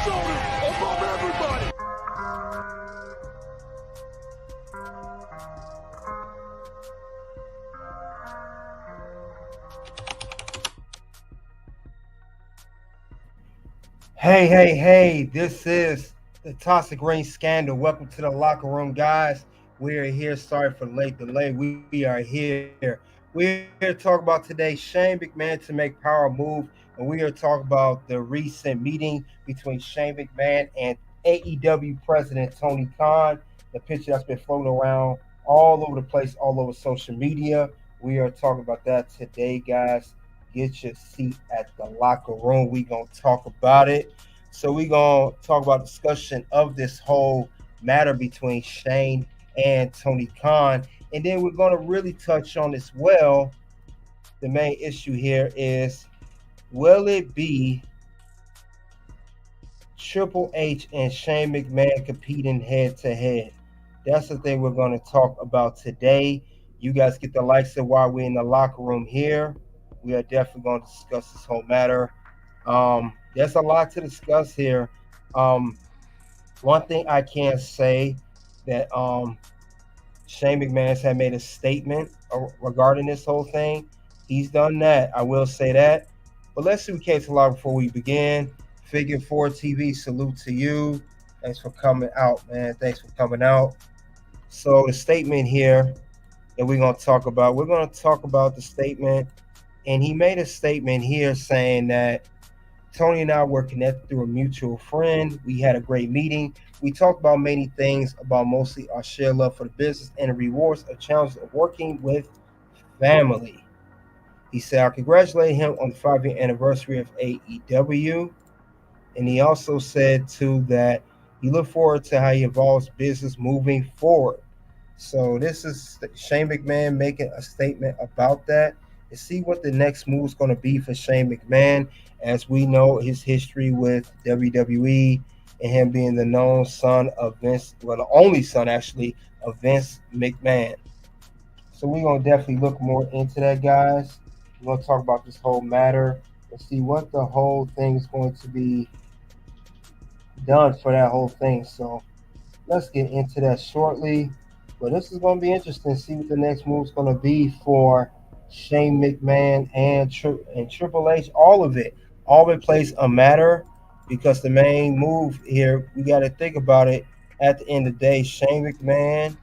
shoulders above everybody. Hey, this is the Toxic Rain Scandal. Welcome to the locker room, guys. We are here. Sorry for the late delay. We are here. We're here to talk about today Shane McMahon to make power move, and we are talking about the recent meeting between Shane McMahon and AEW President Tony Khan. The picture that's been floating around all over the place, all over social media. We are talking about that today, guys. Get your seat at the locker room. We're going to talk about it. So we're going to talk about discussion of this whole matter between Shane and Tony Khan. And then we're going to really touch on as well. The main issue here is, will it be Triple H and Shane McMahon competing head to head? That's the thing we're going to talk about today. You guys get the likes of while we're in the locker room here. We are definitely going to discuss this whole matter. There's a lot to discuss here. One thing I can say that Shane McMahon has made a statement regarding this whole thing. He's done that. I will say that. But let's see case a lot before we begin. Figure 4 TV, salute to you. Thanks for coming out, man. Thanks for coming out. So the statement here that we're going to talk about the statement. And he made a statement here saying that Tony and I were connected through a mutual friend. We had a great meeting. We talked about many things, about mostly our shared love for the business and the rewards of challenges of working with family. He said, I congratulate him on the 5-year anniversary of AEW. And he also said, too, that he looked forward to how he evolves business moving forward. So this is Shane McMahon making a statement about that. And see what the next move is going to be for Shane McMahon. As we know, his history with WWE and him being the known son of Vince, well, the only son actually of Vince McMahon. So we're going to definitely look more into that, guys. We're going to talk about this whole matter and see what the whole thing is going to be done for that whole thing. So let's get into that shortly. But this is going to be interesting to see what the next move is going to be for Shane McMahon and Triple H. All of it plays a matter, because the main move here, we got to think about it. At the end of the day, Shane McMahon,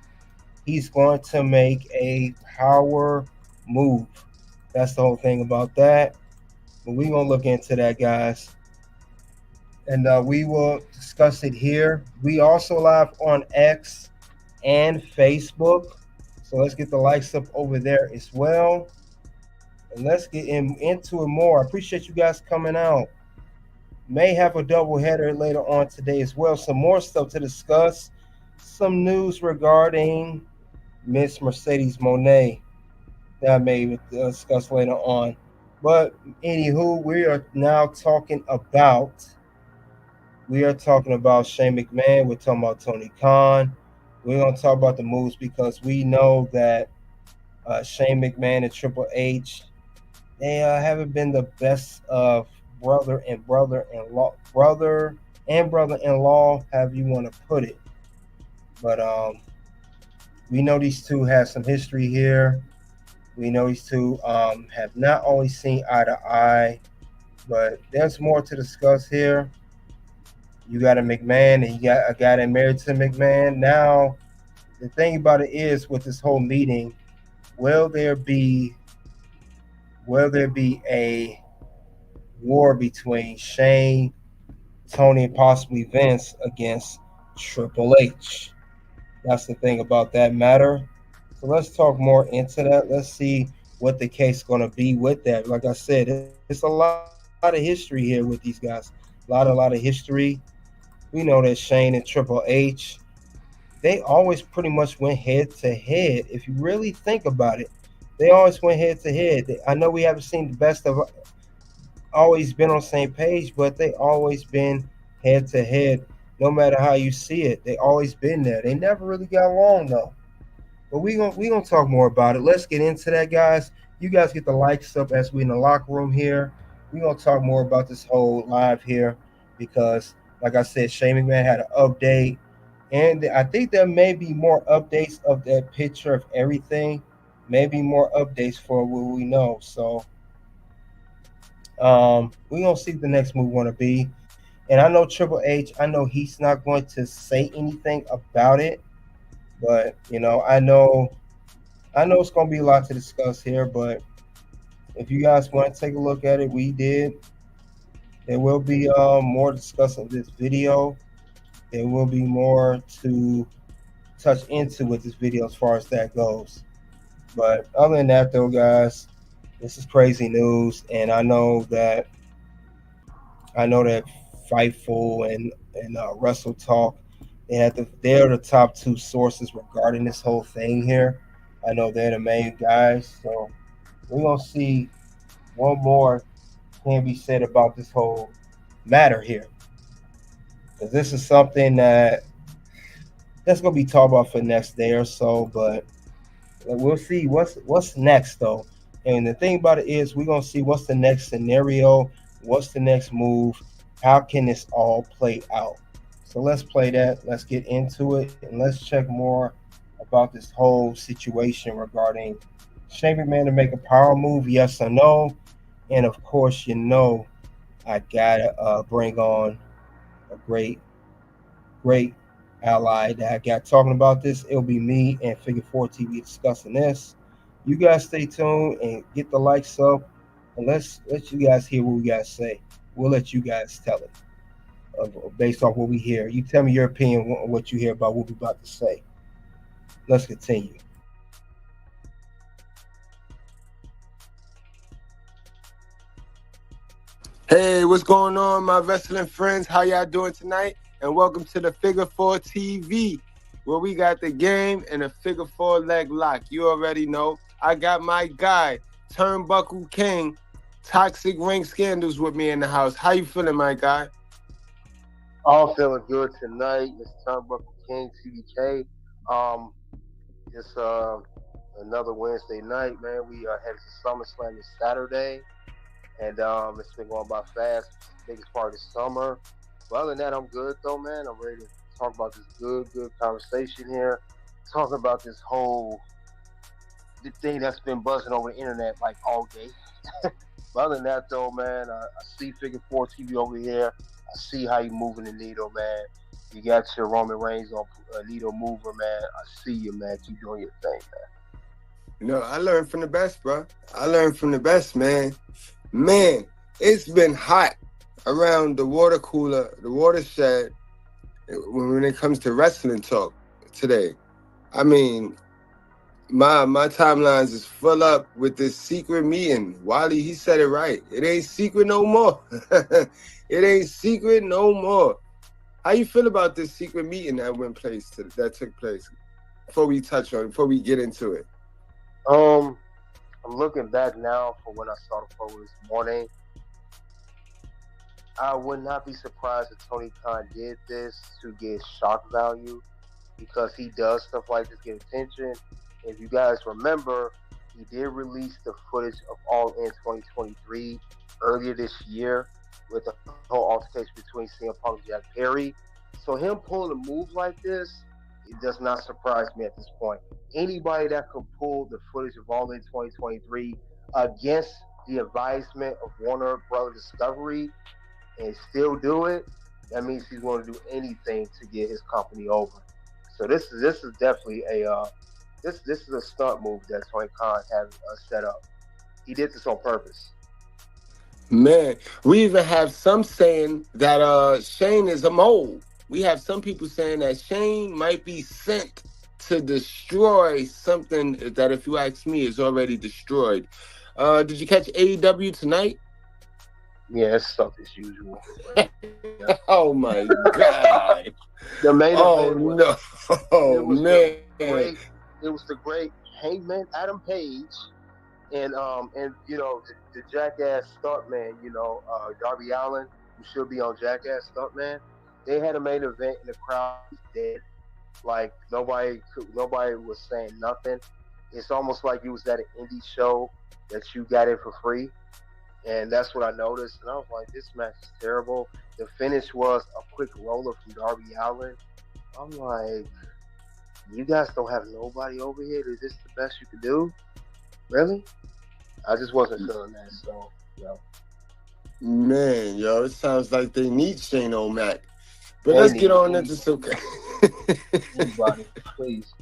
he's going to make a power move. That's the whole thing about that. But we're going to look into that, guys. And we will discuss it here. We also live on X and Facebook. So let's get the likes up over there as well. And let's get into it more. I appreciate you guys coming out. May have a double header later on today as well. Some more stuff to discuss. Some news regarding Miss Mercedes Moné that I may discuss later on. But anywho, we are talking about Shane McMahon. We're talking about Tony Khan. We're going to talk about the moves because we know that Shane McMahon and Triple H, they haven't been the best of brother and brother-in-law, however you want to put it. But we know these two have some history here. We know these two have not always seen eye to eye, but there's more to discuss here. You got a McMahon and you got a guy that married to McMahon. Now, the thing about it is, with this whole meeting, will there be a war between Shane, Tony, and possibly Vince against Triple H? That's the thing about that matter. So let's talk more into that. Let's see what the case is going to be with that. Like I said, it's a lot of history here with these guys. A lot of history. We know that Shane and Triple H, they always pretty much went head to head. If you really think about it, they always went head to head. I know we haven't seen the best of always been on the same page, but they always been head to head. No matter how you see it, they always been there. They never really got along though. But we gonna talk more about it. Let's get into that, guys. You guys get the likes up as we in the locker room here. We're gonna talk more about this whole live here because Like I said, Shane McMahon had an update, and I think there may be more updates of that picture of everything. Maybe more updates for what we know. So we're gonna see what the next move want to be. And I know Triple H. I know he's not going to say anything about it, but I know it's gonna be a lot to discuss here. But if you guys want to take a look at it, we did. There will be more discussing this video. There will be more to touch into with this video as far as that goes. But other than that, though, guys, this is crazy news, and I know that Fightful and Wrestle Talk, they're the top two sources regarding this whole thing here. I know they're the main guys, so we're gonna see what more can be said about this whole matter here, because this is something that's gonna be talked about for the next day or so. But we'll see what's next though. And the thing about it is we're gonna see what's the next scenario, what's the next move, how can this all play out. So let's play that, let's get into it, and let's check more about this whole situation regarding Shane McMahon to make a power move, yes or no. And of course, I gotta bring on a great ally that I got talking about this. It'll be me and Figure 4 TV discussing this. You guys stay tuned and get the likes up, and let's let you guys hear what we guys say. We'll let you guys tell it based off what we hear. You tell me your opinion on what you hear about what we're about to say. Let's continue. Hey, what's going on, my wrestling friends? How y'all doing tonight? And welcome to the Figure 4 TV, where we got the game and a Figure 4 leg lock. You already know. I got my guy, Turnbuckle King, Toxic Ring Scandals with me in the house. How you feeling, my guy? All feeling good tonight. It's Turnbuckle King, TBK. It's another Wednesday night, man. We are headed to SummerSlam this Saturday, and it's been going by fast. It's the biggest part of the summer. But other than that, I'm good though, man. I'm ready to talk about this good conversation here. Talking about this whole the thing that's been buzzing over the internet like all day. But other than that, though, man, I see Figure 4 TV over here. I see how you moving the needle, man. You got your Roman Reigns on needle mover, man. I see you, man. Keep doing your thing, man. You know, I learned from the best, bro. I learned from the best, man. Man, it's been hot around the water cooler, the watershed, when it comes to wrestling talk today. I mean, my timelines is full up with this secret meeting. Wally, he said it right. It ain't secret no more. It ain't secret no more. How you feel about this secret meeting that took place? Before we get into it. I'm looking back now from when I saw the photo this morning. I would not be surprised if Tony Khan did this to get shock value, because he does stuff like this, get attention. If you guys remember, he did release the footage of All In 2023 earlier this year with the whole altercation between CM Punk and Jack Perry. So him pulling a move like this, it does not surprise me at this point. Anybody that could pull the footage of All In 2023 against the advisement of Warner Brothers Discovery and still do it, that means he's going to do anything to get his company over. So this is definitely this is a stunt move that Tony Khan has set up. He did this on purpose. Man, we even have some saying that Shane is a mole. We have some people saying that Shane might be sent to destroy something that, if you ask me, is already destroyed. Did you catch AEW tonight? Yeah, it's stuff as usual. Yeah. Oh my God! The main event. No! Oh man! It was the great Hangman Adam Page and the Jackass stuntman, Darby Allin, who should be on Jackass stuntman. They had a main event and the crowd was dead. Like nobody was saying nothing. It's almost like you was at an indie show that you got in for free. And that's what I noticed. And I was like, this match is terrible. The finish was a quick roller from Darby Allin. I'm like, you guys don't have nobody over here. Is this the best you could do? Really? I just wasn't feeling that. So, Man, yo, it sounds like they need Shane O'Mac. But they let's need get on into some. anybody, please.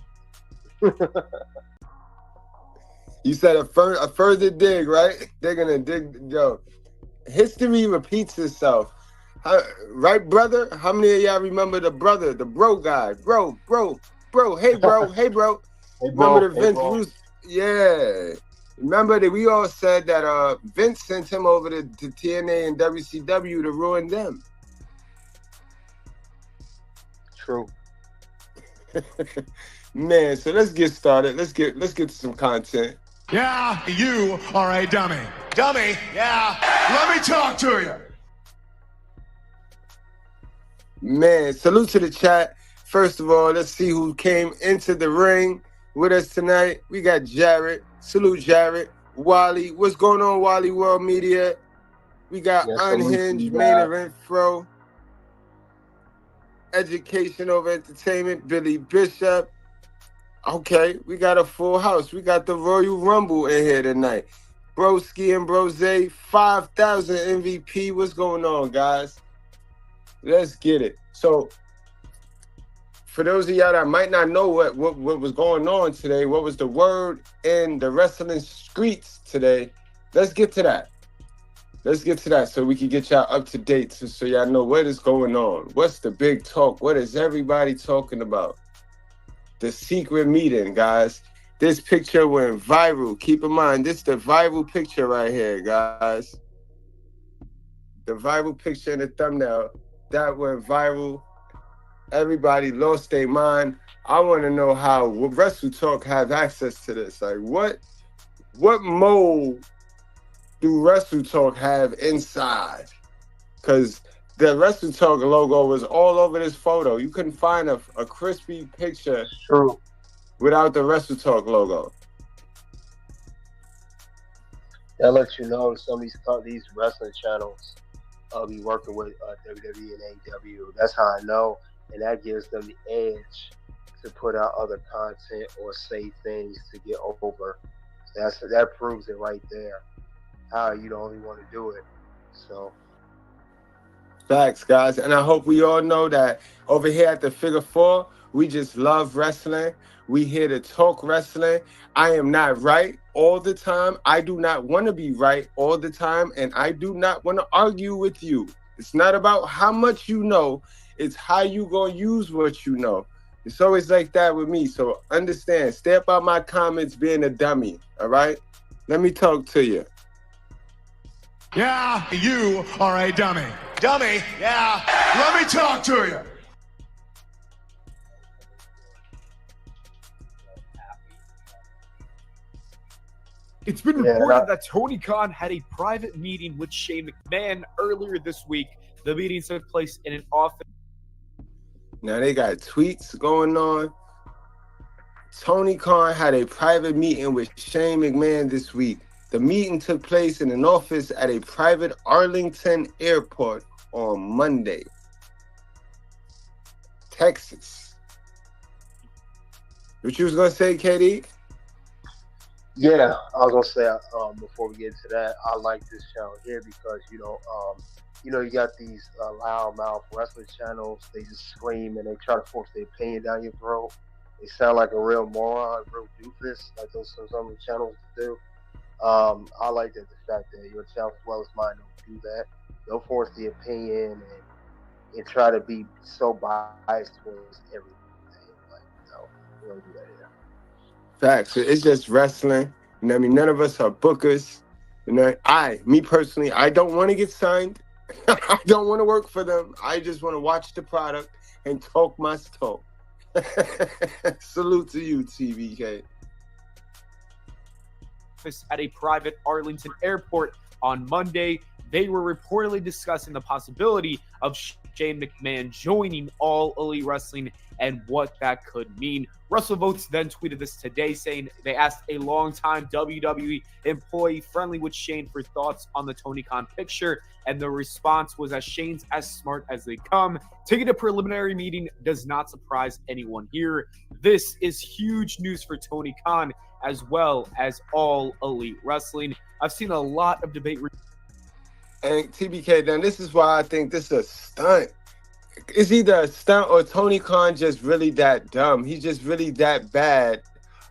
You said a further dig, right? They're gonna dig. Yo, history repeats itself. Right, brother? How many of y'all remember the bro guy? Bro. Hey, bro. Hey, Remember the Vince Russo? Yeah. Remember that we all said that Vince sent him over to TNA and WCW to ruin them. True. Man, so let's get started. Let's get to some content. Yeah, you are a dummy. Dummy, yeah. Let me talk to you. Man, salute to the chat. First of all, let's see who came into the ring with us tonight. We got Jared. Salute, Jared. Wally. What's going on, Wally World Media? We got Unhinged, Main Event Pro. Education over Entertainment, Billy Bishop. Okay, we got a full house. We got the Royal Rumble in here tonight. Broski and Brose, 5,000 MVP. What's going on, guys? Let's get it. So, for those of y'all that might not know what was going on today, what was the word in the wrestling streets today, let's get to that. Let's get to that so we can get y'all up to date so y'all know what is going on. What's the big talk? What is everybody talking about? The secret meeting, guys. This picture went viral. Keep in mind, this is the viral picture right here, guys. The viral picture in the thumbnail, that went viral. Everybody lost their mind. I want to know how Wrestle Talk have access to this. Like, what mode do Wrestle Talk have inside? Because the Wrestle Talk logo was all over this photo. You couldn't find a crispy picture without the Wrestle Talk logo. That lets you know some of these wrestling channels be working with WWE and AEW. That's how I know. And that gives them the edge to put out other content or say things to get over. That proves it right there. How you the only one to do it. So facts, guys. And I hope we all know that over here at the Figure 4, we just love wrestling. We here to talk wrestling. I am not right all the time. I do not want to be right all the time. And I do not want to argue with you. It's not about how much you know. It's how you gonna use what you know. It's always like that with me. So understand, stay up out my comments being a dummy, all right? Let me talk to you. Yeah, you are a dummy. Dummy, yeah. Let me talk to you. It's been reported that Tony Khan had a private meeting with Shane McMahon earlier this week. The meeting took place in an office. Now they got tweets going on. Tony Khan had a private meeting with Shane McMahon this week. The meeting took place in an office at a private Arlington airport on Monday. Texas. What you was gonna say, KD? yeah, I was gonna say before we get to that, I like this channel here because you got these loudmouth wrestling channels. They just scream and they try to force their opinion down your throat. They sound like a real moron, a real doofus, like some of the channels do. I like that the fact that your channel as well as mine don't do that. They'll force the opinion and try to be so biased towards everything. Like, we don't do that here. Facts. It's just wrestling. You know what I mean? None of us are bookers. You know, me personally, I don't want to get signed. I don't want to work for them. I just want to watch the product and talk my talk. Salute to you, TVK. At a private Arlington airport on Monday. They were reportedly discussing the possibility of Shane McMahon joining All Elite Wrestling and what that could mean. WrestleVotes then tweeted this today, saying they asked a longtime WWE employee friendly with Shane for thoughts on the Tony Khan picture, and the response was that Shane's as smart as they come. Taking a preliminary meeting does not surprise anyone here. This is huge news for Tony Khan as well as All Elite Wrestling. I've seen a lot of debate. And TBK, then this is why I think this is a stunt. It's either a stunt or Tony Khan just really that dumb. He's just really that bad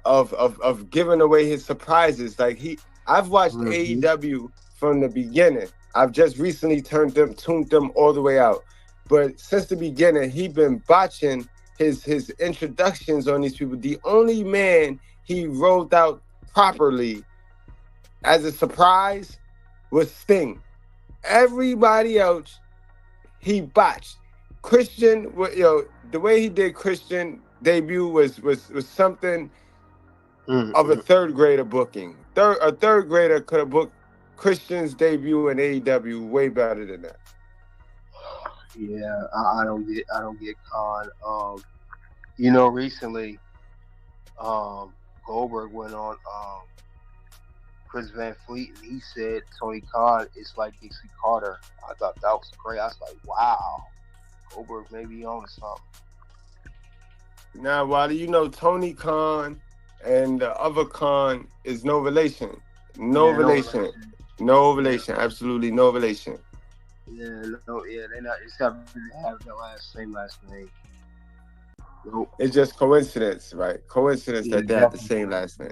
of giving away his surprises. Like I've watched AEW from the beginning. I've just recently tuned them all the way out. But since the beginning, he's been botching his introductions on these people. The only man he rolled out properly as a surprise was Sting. Everybody else, he botched. Christian, the way he did Christian debut was something of a third grader booking. A third grader could have booked Christian's debut in AEW way better than that. Yeah, I don't get Khan. Recently, Goldberg went on Chris Van Fleet, and he said Tony Khan is like Dixie Carter. I thought that was great. I was like, wow, Goldberg may be on to something. Now, Wally, Tony Khan and the other Khan is no relation. No relation. Absolutely no relation. They're not. It's have the same last name. Nope. It's just coincidence, right? Coincidence that they have the same last name.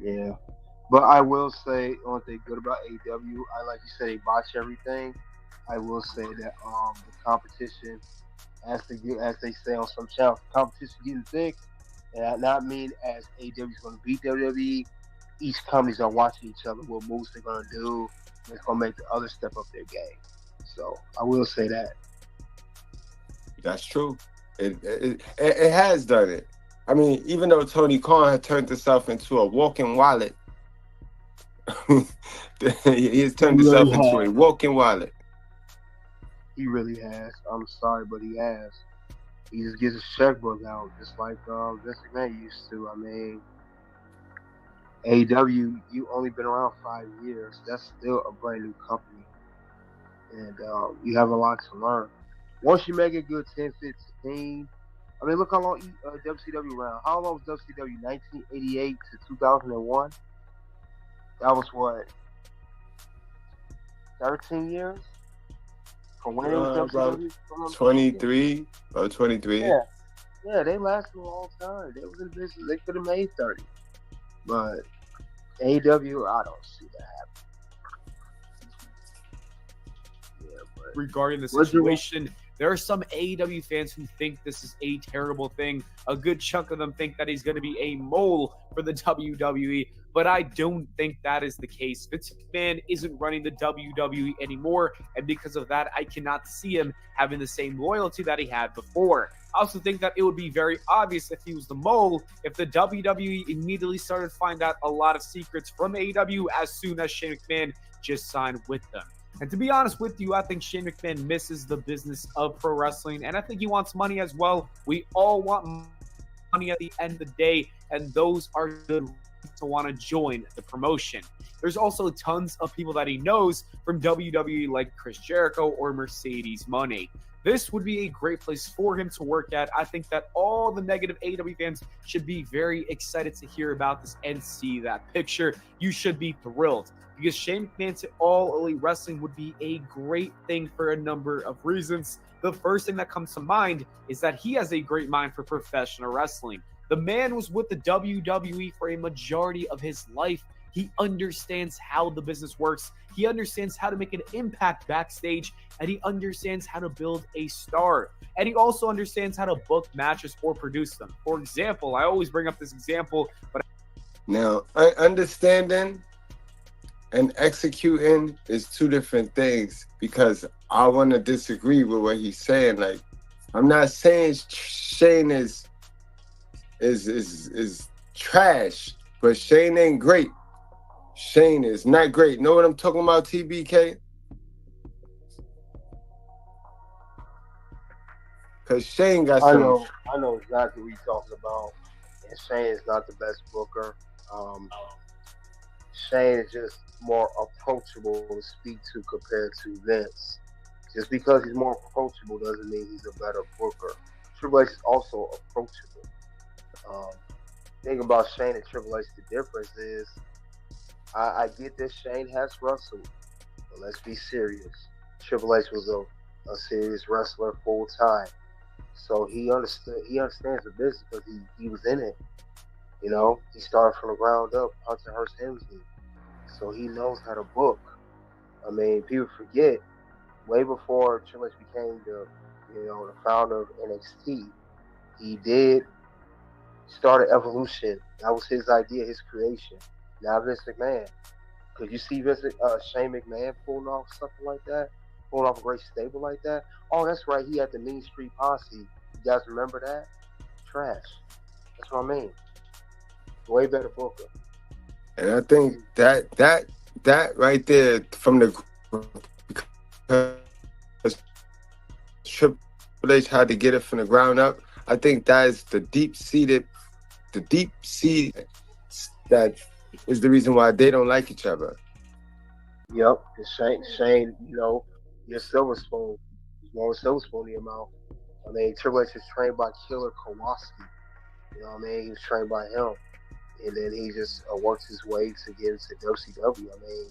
Yeah. But I will say one thing good about AEW. Like you said, they botch everything. I will say that the competition, as they say on some channels, competition getting thick, and not mean as AEW is going to beat WWE. Each companies are watching each other, what moves they're going to do. And it's going to make the other step up their game. So I will say that. That's true. It has done it. I mean, even though Tony Khan had turned himself into a walking wallet, he has turned himself into a walking wallet. He really has. I'm sorry, but he has. He just gets his checkbook out, just like Vince McMahon used to. I mean, AEW, you only been around 5 years. That's still a brand new company. And you have a lot to learn. Once you make a good 10, 15, I mean, look how long WCW ran. How long was WCW? 1988 to 2001? That was what? 13 years? From when it was WCW? 23 or 23. Yeah, they lasted a long time. They was in business. They could have made 30. But AEW, I don't see that happening. Regarding the situation, there are some AEW fans who think this is a terrible thing. A good chunk of them think that he's going to be a mole for the WWE, but I don't think that is the case. Vince McMahon isn't running the WWE anymore, and because of that, I cannot see him having the same loyalty that he had before. I also think that it would be very obvious if he was the mole if the WWE immediately started to find out a lot of secrets from AEW as soon as Shane McMahon just signed with them. And to be honest with you, I think Shane McMahon misses the business of pro wrestling, and I think he wants money as well. We all want money at the end of the day, and those are good to want to join the promotion. There's also tons of people that he knows from WWE like Chris Jericho or Mercedes Money. This would be a great place for him to work at. I think that all the negative AEW fans should be very excited to hear about this and see that picture. You should be thrilled because Shane McMahon to All Elite Wrestling would be a great thing for a number of reasons. The first thing that comes to mind is that he has a great mind for professional wrestling. The man was with the WWE for a majority of his life. He understands how the business works. He understands how to make an impact backstage, and he understands how to build a star. And he also understands how to book matches or produce them. For example, I always bring up this example, but now understanding and executing is two different things, because I want to disagree with what he's saying. Like, I'm not saying Shane is trash, but Shane ain't great. Shane is not great. Know what I'm talking about, TBK? Because Shane got I some. know exactly what you're talking about. And Shane is not the best booker. Shane is just more approachable to speak to compared to Vince. Just because he's more approachable doesn't mean he's a better booker. Triple H is also approachable. Um, thing about Shane and Triple H, the difference is I get that Shane has wrestled, but let's be serious. Triple H was a serious wrestler full time. So he understands the business because he was in it. You know, he started from the ground up, Hunter Hearst Helmsley. So he knows how to book. I mean, people forget way before Triple H became the founder of NXT, he did start an evolution. That was his idea, his creation. Now Vince McMahon. Could you see Shane McMahon pulling off something like that? Pulling off a great stable like that? Oh, that's right. He had the Mean Street Posse. You guys remember that? Trash. That's what I mean. Way better booker. And I think that right there from the Triple H had to get it from the ground up. I think that is the deep seed that is the reason why they don't like each other. Yep. Shane, your silver spoon. There's more silver spoon in your mouth. I mean, Triple H is trained by Killer Kowalski. You know what I mean? He was trained by him. And then he just worked his way to get into WCW. I mean,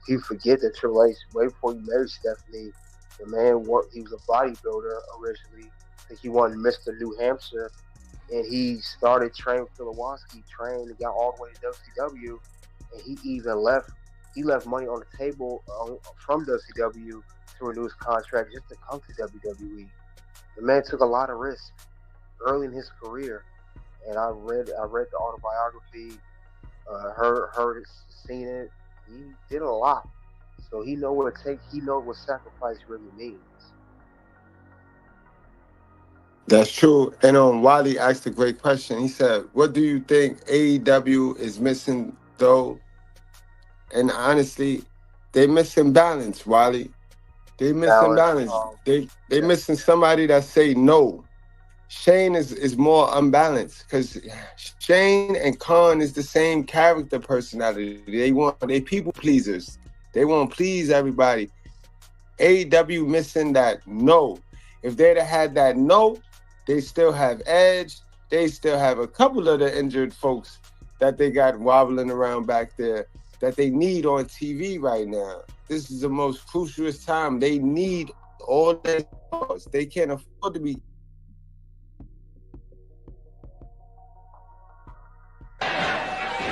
you forget that Triple H, way before he married Stephanie, the man he was a bodybuilder originally. I think he won Mr. New Hampshire. And he started training with Kowalski, trained and got all the way to WCW. And he even left money on the table from WCW to renew his contract just to come to WWE. The man took a lot of risks early in his career. And I read the autobiography, heard it, seen it. He did a lot, so he know what it takes. He know what sacrifice really means. That's true. And Wally asked a great question. He said, "What do you think AEW is missing, though?" And honestly, they missing balance, Wally. They missing balance. They missing somebody that say no. Shane is more unbalanced because Shane and Khan is the same character personality. They people pleasers. They want to please everybody. AEW missing that no. If they'd have had that no, they still have Edge. They still have a couple of the injured folks that they got wobbling around back there that they need on TV right now. This is the most crucialest time. They need all their stars. They can't afford to be.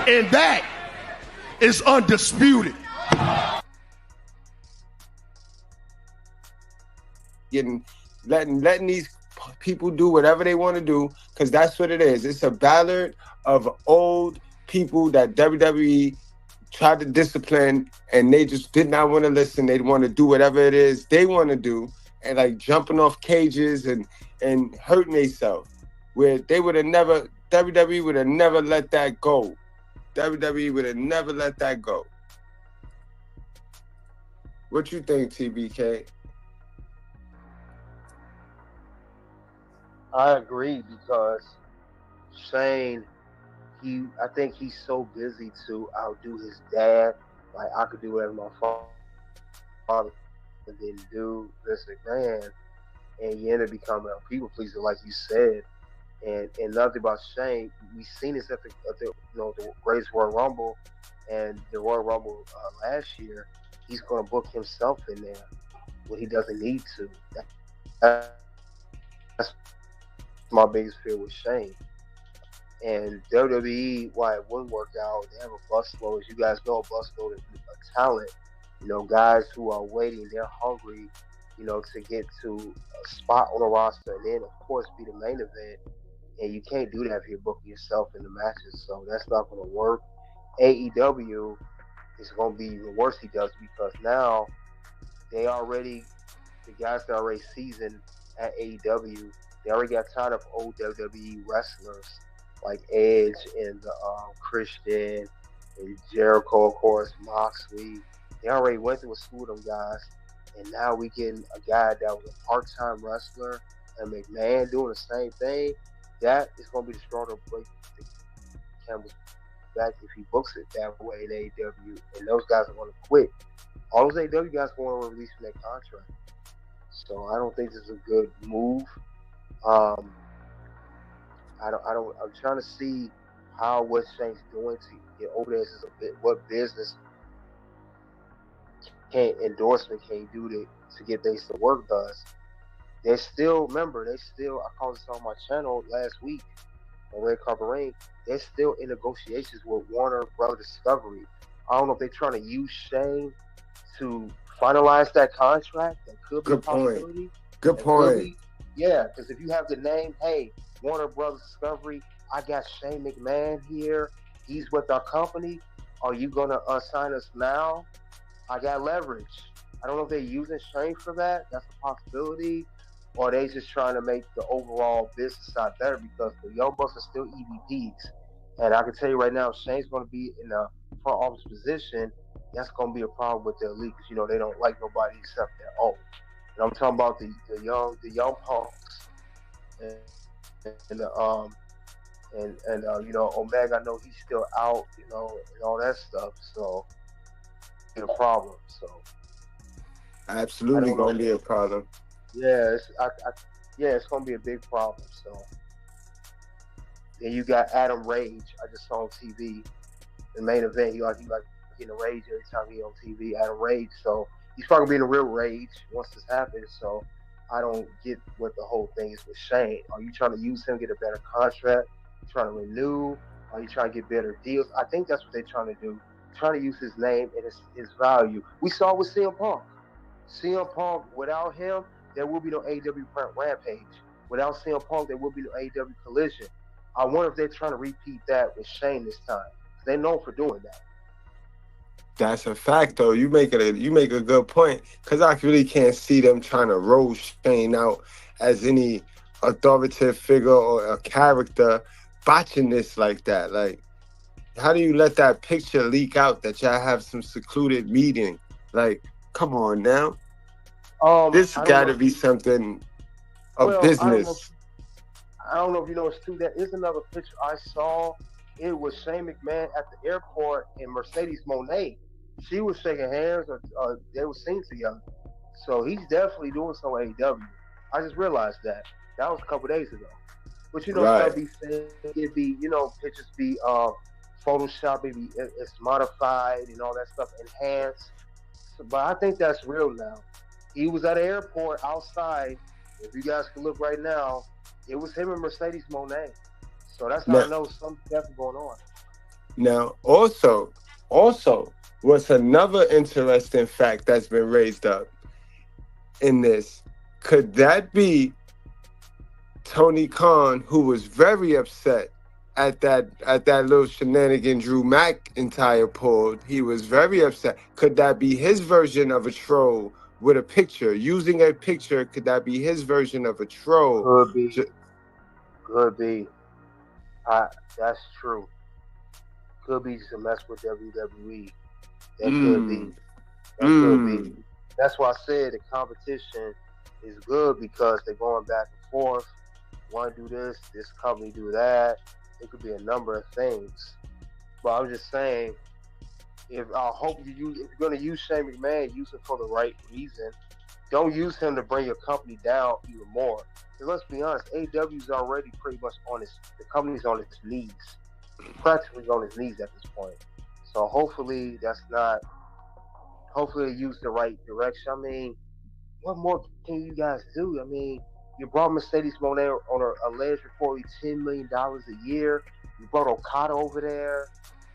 And that is undisputed. Letting these people do whatever they want to do, because that's what it is. It's a ballad of old people that WWE tried to discipline, and they just did not want to listen. They want to do whatever it is they want to do, and like jumping off cages and hurting themselves. Where they would have never, WWE would have never let that go. WWE would have never let that go. What you think, TBK? I agree because Shane, I think he's so busy to outdo his dad. Like, I could do whatever my father didn't do. Vince McMahon, and he ended up becoming a people pleaser, like you said. And nothing about Shane. We've seen this at the Greatest Royal Rumble and the Royal Rumble last year. He's going to book himself in there when he doesn't need to. That's my biggest fear with Shane. And WWE, why it wouldn't work out, they have a busload. As you guys know, a busload of talent. Guys who are waiting, they're hungry, to get to a spot on the roster and then, of course, be the main event. And you can't do that if you're booking yourself in the matches. So that's not going to work. AEW is going to be even worse he does because now the guys that are already seasoned at AEW, they already got tired of old WWE wrestlers like Edge and Christian and Jericho, of course, Moxley. They already went through a school of them guys. And now we getting a guy that was a part-time wrestler and McMahon doing the same thing, that is going to be the straw to break the camel's back if he books it that way in AEW, and those guys are going to quit. All those AEW guys are going to release their contract. So I don't think this is a good move. I'm trying to see what Shane's doing to get over there. Is a bit, what business endorsement can you do to get things to work does. I called this on my channel last week on Red Carpet Rain. They're still in negotiations with Warner Brothers Discovery. I don't know if they're trying to use Shane to finalize that contract. That could be a possibility. Good point. Yeah, because if you have the name, hey, Warner Brothers Discovery, I got Shane McMahon here. He's with our company. Are you going to sign us now? I got leverage. I don't know if they're using Shane for that. That's a possibility. Or they just trying to make the overall business side better because the Young Bucks are still EVPs. And I can tell you right now, if Shane's going to be in a front office position, that's going to be a problem with the elite because, they don't like nobody except their own. And I'm talking about the young punks and Omega. I know he's still out, and all that stuff. So it's a problem. So absolutely going to be a problem. Yeah, it's going to be a big problem. So then you got Adam Rage. I just saw on TV the main event. He like getting a rage every time he on TV. Adam Rage. So he's probably being a real rage once this happens. So I don't get what the whole thing is with Shane. Are you trying to use him, get a better contract? You trying to renew? Are you trying to get better deals? I think that's what they're trying to do. Trying to use his name and his value. We saw with CM Punk. CM Punk, without him, there will be no AEW Rampage. Without CM Punk, there will be no AEW Collision. I wonder if they're trying to repeat that with Shane this time. They're known for doing that. That's a fact, though. You make a good point because I really can't see them trying to roll Shane out as any authoritative figure or a character botching this like that. Like, how do you let that picture leak out that y'all have some secluded meeting? Like, come on now. This got to be something of business. I don't know if you know it's true. There is another picture I saw. It was Shane McMahon at the airport and Mercedes Moné. She was shaking hands, or they were seen together. So he's definitely doing some AEW. I just realized that. That was a couple days ago. But stuff be said, it be pictures be Photoshop, maybe it's modified and all that stuff, enhanced. But I think that's real now. He was at an airport outside. If you guys can look right now, it was him and Mercedes Moné. So that's how I know something's definitely going on. Now, also, what's another interesting fact that's been raised up in this? Could that be Tony Khan, who was very upset at that little shenanigan Drew McIntyre pulled? He was very upset. Could that be his version of a troll with a picture? Using a picture, could that be his version of a troll? Could be. That's true. Could be to mess with WWE. That could be. That could be. That's why I said the competition is good because they're going back and forth. One do this company do that. It could be a number of things. But I'm just saying, if you're going to use Shane McMahon, use it for the right reason. Don't use him to bring your company down even more. Because let's be honest, AEW's already pretty much the company's on its knees. Practically on its knees at this point. So hopefully hopefully use the right direction. I mean, what more can you guys do? I mean, you brought Mercedes Moné on a alleged reportedly $10 million a year. You brought Okada over there.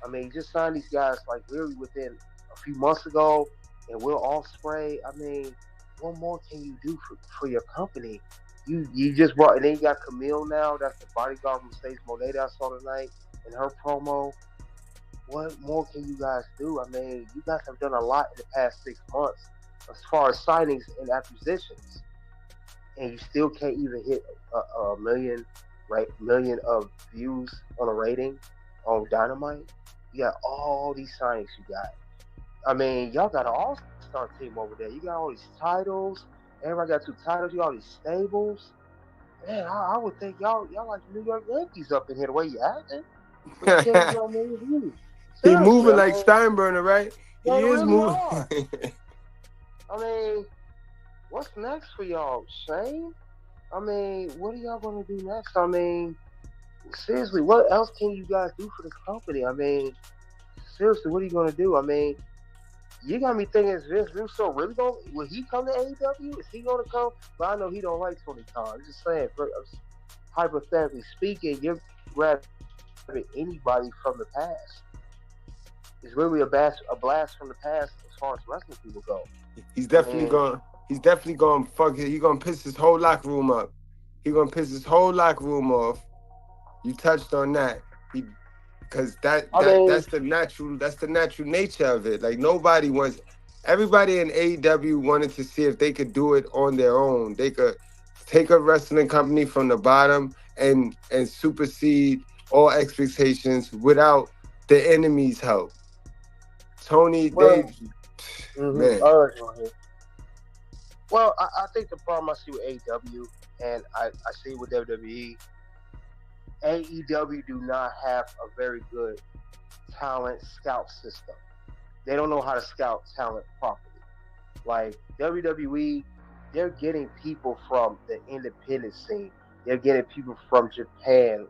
I mean, you just signed these guys like literally within a few months ago, and Will Ospreay. I mean, what more can you do for your company? You just brought, and then you got Camille now. That's the bodyguard from Mercedes Moné that I saw tonight in her promo. What more can you guys do? I mean, you guys have done a lot in the past 6 months as far as signings and acquisitions, and you still can't even hit a million of views on a rating on Dynamite. You got all these signings you got. I mean, y'all got an all-star team over there. You got all these titles. Everybody got 2 titles. You got all these stables. Man, I would think y'all like the New York Yankees up in here the way you acting. But you can't, you. He Seriously, moving like Steinbrenner, right? He they is really moving. are. I mean, what's next for y'all, Shane? I mean, what are y'all gonna do next? I mean, seriously, what else can you guys do for this company? I mean, seriously, what are you gonna do? I mean, you got me thinking, is Vince Russo really going? Will he come to AEW? Is he gonna come? But I know he don't like Tony Khan. I'm just saying, hypothetically speaking, you're grabbing anybody from the past. It's really a blast from the past as far as wrestling people go. He's definitely going. He's definitely going. Fuck it. He's gonna piss his whole locker room up. He's gonna piss his whole locker room off. You touched on that. Because that's the natural nature of it. Like everybody in AEW wanted to see if they could do it on their own. They could take a wrestling company from the bottom and supersede all expectations without the enemy's help. Tony, man. Well, I think the problem I see with AEW and I see with WWE, AEW do not have a very good talent scout system. They don't know how to scout talent properly. Like WWE, they're getting people from the independent scene. They're getting people from Japan.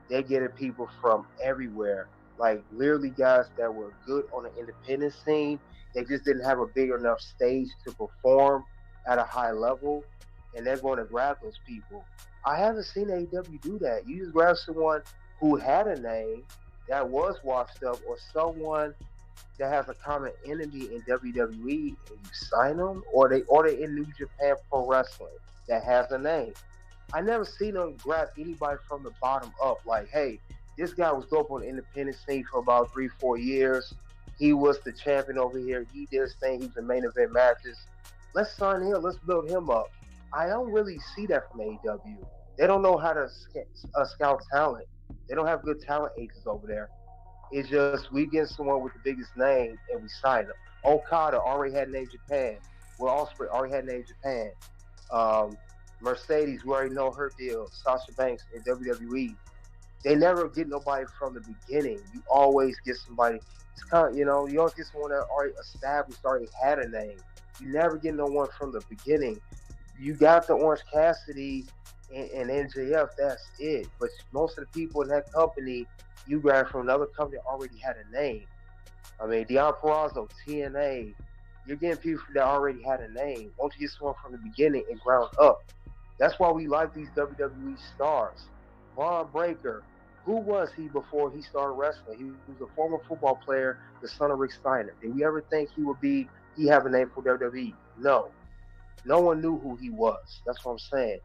They're getting people from everywhere. Like literally guys that were good on the independent scene. They just didn't have a big enough stage to perform at a high level. And they're going to grab those people. I haven't seen AEW do that. You just grab someone who had a name that was washed up or someone that has a common enemy in WWE and you sign them, or they in New Japan Pro Wrestling that has a name. I never seen them grab anybody from the bottom up. Like, hey, this guy was dope on the independent scene for about 3-4 years. He was the champion over here. He did his thing. He was in main event matches. Let's sign him. Let's build him up. I don't really see that from AEW. They don't know how to scout talent. They don't have good talent agents over there. It's just we get someone with the biggest name and we sign them. Okada already had named Japan. Will Ospreay already had named Japan. Mercedes, we already know her deal. Sasha Banks in WWE. They never get nobody from the beginning. You always get somebody. It's kind of, you always get someone that already established, already had a name. You never get no one from the beginning. You got the Orange Cassidy and MJF, that's it. But most of the people in that company, you grab from another company that already had a name. I mean, Deon Purrazzo, TNA, you're getting people that already had a name. Won't you get someone from the beginning and ground up? That's why we like these WWE stars. Von Breakker, who was he before he started wrestling? He was a former football player, the son of Rick Steiner. Did we ever think he have a name for WWE? No. No one knew who he was. That's what I'm saying.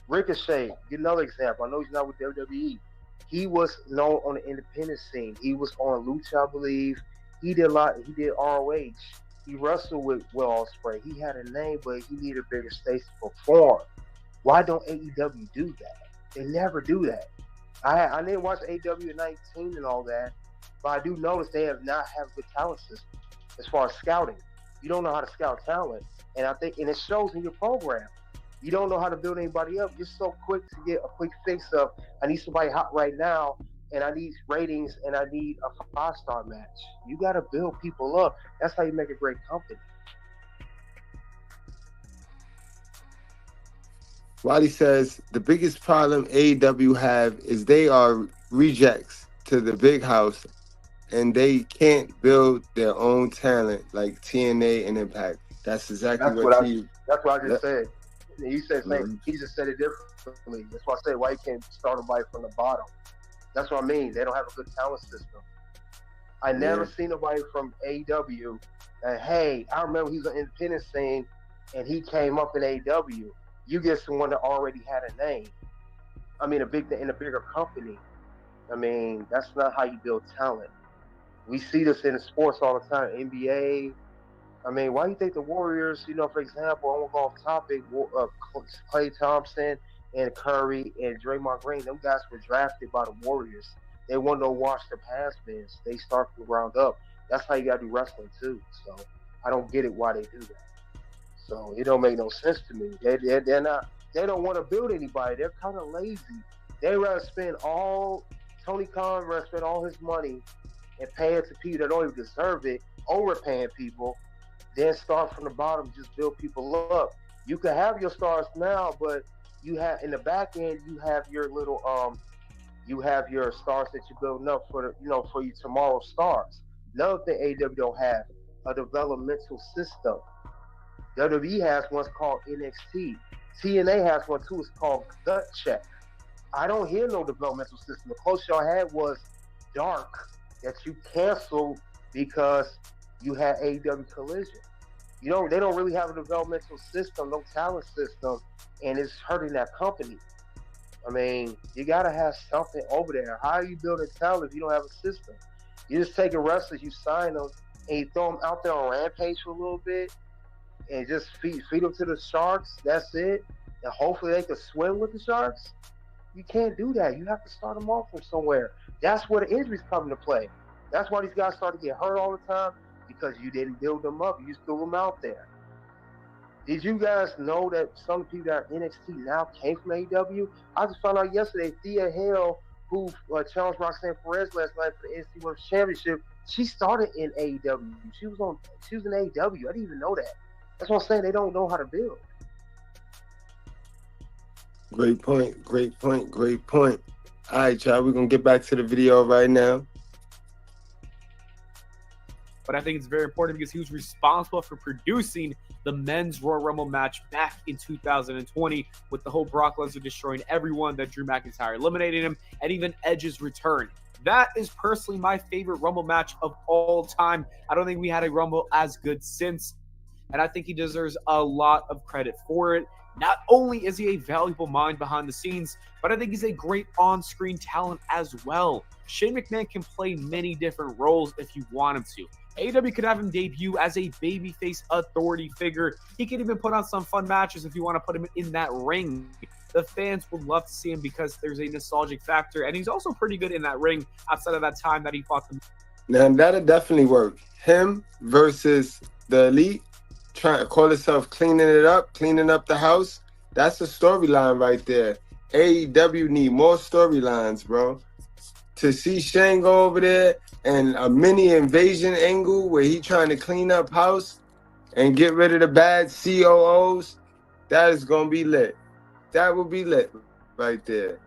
Ricochet, get another example. I know he's not with WWE. He was known on the independent scene. He was on Lucha, I believe. He did a lot. He did ROH. He wrestled with Will Ospreay. He had a name, but he needed a bigger stage to perform. Why don't AEW do that? They never do that. I didn't watch AEW at 19 and all that, but I do notice they have not have a good talent system as far as scouting. You don't know how to scout talent, and it shows in your program. You don't know how to build anybody up. You're so quick to get a quick fix of, I need somebody hot right now, and I need ratings, and I need a 5-star match. You got to build people up. That's how you make a great company. Wally says the biggest problem AEW have is they are rejects to the big house, and they can't build their own talent like TNA and Impact. That's exactly what I just said. He said he just said it differently. That's why I said why you can't start somebody from the bottom. That's what I mean. They don't have a good talent system. I never seen nobody from AEW that, hey, I remember he was an independent scene and he came up in AEW. You get someone that already had a name. I mean, in a bigger company. I mean, that's not how you build talent. We see this in sports all the time. NBA. I mean, why do you think the Warriors, for example, I won't go off topic, Klay Thompson and Curry and Draymond Green, them guys were drafted by the Warriors. They want to watch the has-beens. They start from the ground up. That's how you got to do wrestling, too. So I don't get it why they do that. So it don't make no sense to me. They're not. they don't want to build anybody. They're kind of lazy. They rather spend Tony Khan rather spend all his money and pay it to people that don't even deserve it, overpaying people, then start from the bottom, just build people up. You can have your stars now, but you have in the back end, you have your little you have your stars that you're building up for for your tomorrow stars. Another thing AEW don't have, a developmental system. WWE has one's called NXT. TNA has one too. It's called Gut Check. I don't hear no developmental system. The closest y'all had was Dark that you canceled because you had AEW Collision. They don't really have a developmental system, no talent system, and it's hurting that company. I mean, you gotta have something over there. How are you building talent if you don't have a system? You just take a wrestlers, you sign them, and you throw them out there on Rampage for a little bit, and just feed them to the Sharks. That's it. And hopefully they can swim with the Sharks. You can't do that. You have to start them off from somewhere. That's where the injuries come into play. That's why these guys start to get hurt all the time, because you didn't build them up. You just threw them out there. Did you guys know that some people that are NXT now came from AEW? I just found out yesterday, Thea Hale, who challenged Roxanne Perez last night for the NXT Women's Championship, she started in AEW. She was in AEW. I didn't even know that. That's what I'm saying. They don't know how to build. Great point. Great point. Great point. All right, y'all. We're going to get back to the video right now. But I think it's very important because he was responsible for producing the men's Royal Rumble match back in 2020 with the whole Brock Lesnar destroying everyone, that Drew McIntyre eliminated him, and even Edge's return. That is personally my favorite Rumble match of all time. I don't think we had a Rumble as good since, and I think he deserves a lot of credit for it. Not only is he a valuable mind behind the scenes, but I think he's a great on-screen talent as well. Shane McMahon can play many different roles if you want him to. AEW could have him debut as a babyface authority figure. He could even put on some fun matches if you want to put him in that ring. The fans would love to see him because there's a nostalgic factor, and he's also pretty good in that ring outside of that time that he fought them. Now, that'll definitely work. Him versus the Elite, trying to call himself cleaning up the house. That's a storyline right there. AEW need more storylines, bro. To see Shane go over there and a mini invasion angle where he trying to clean up house and get rid of the bad COOs, that is going to be lit. That will be lit right there.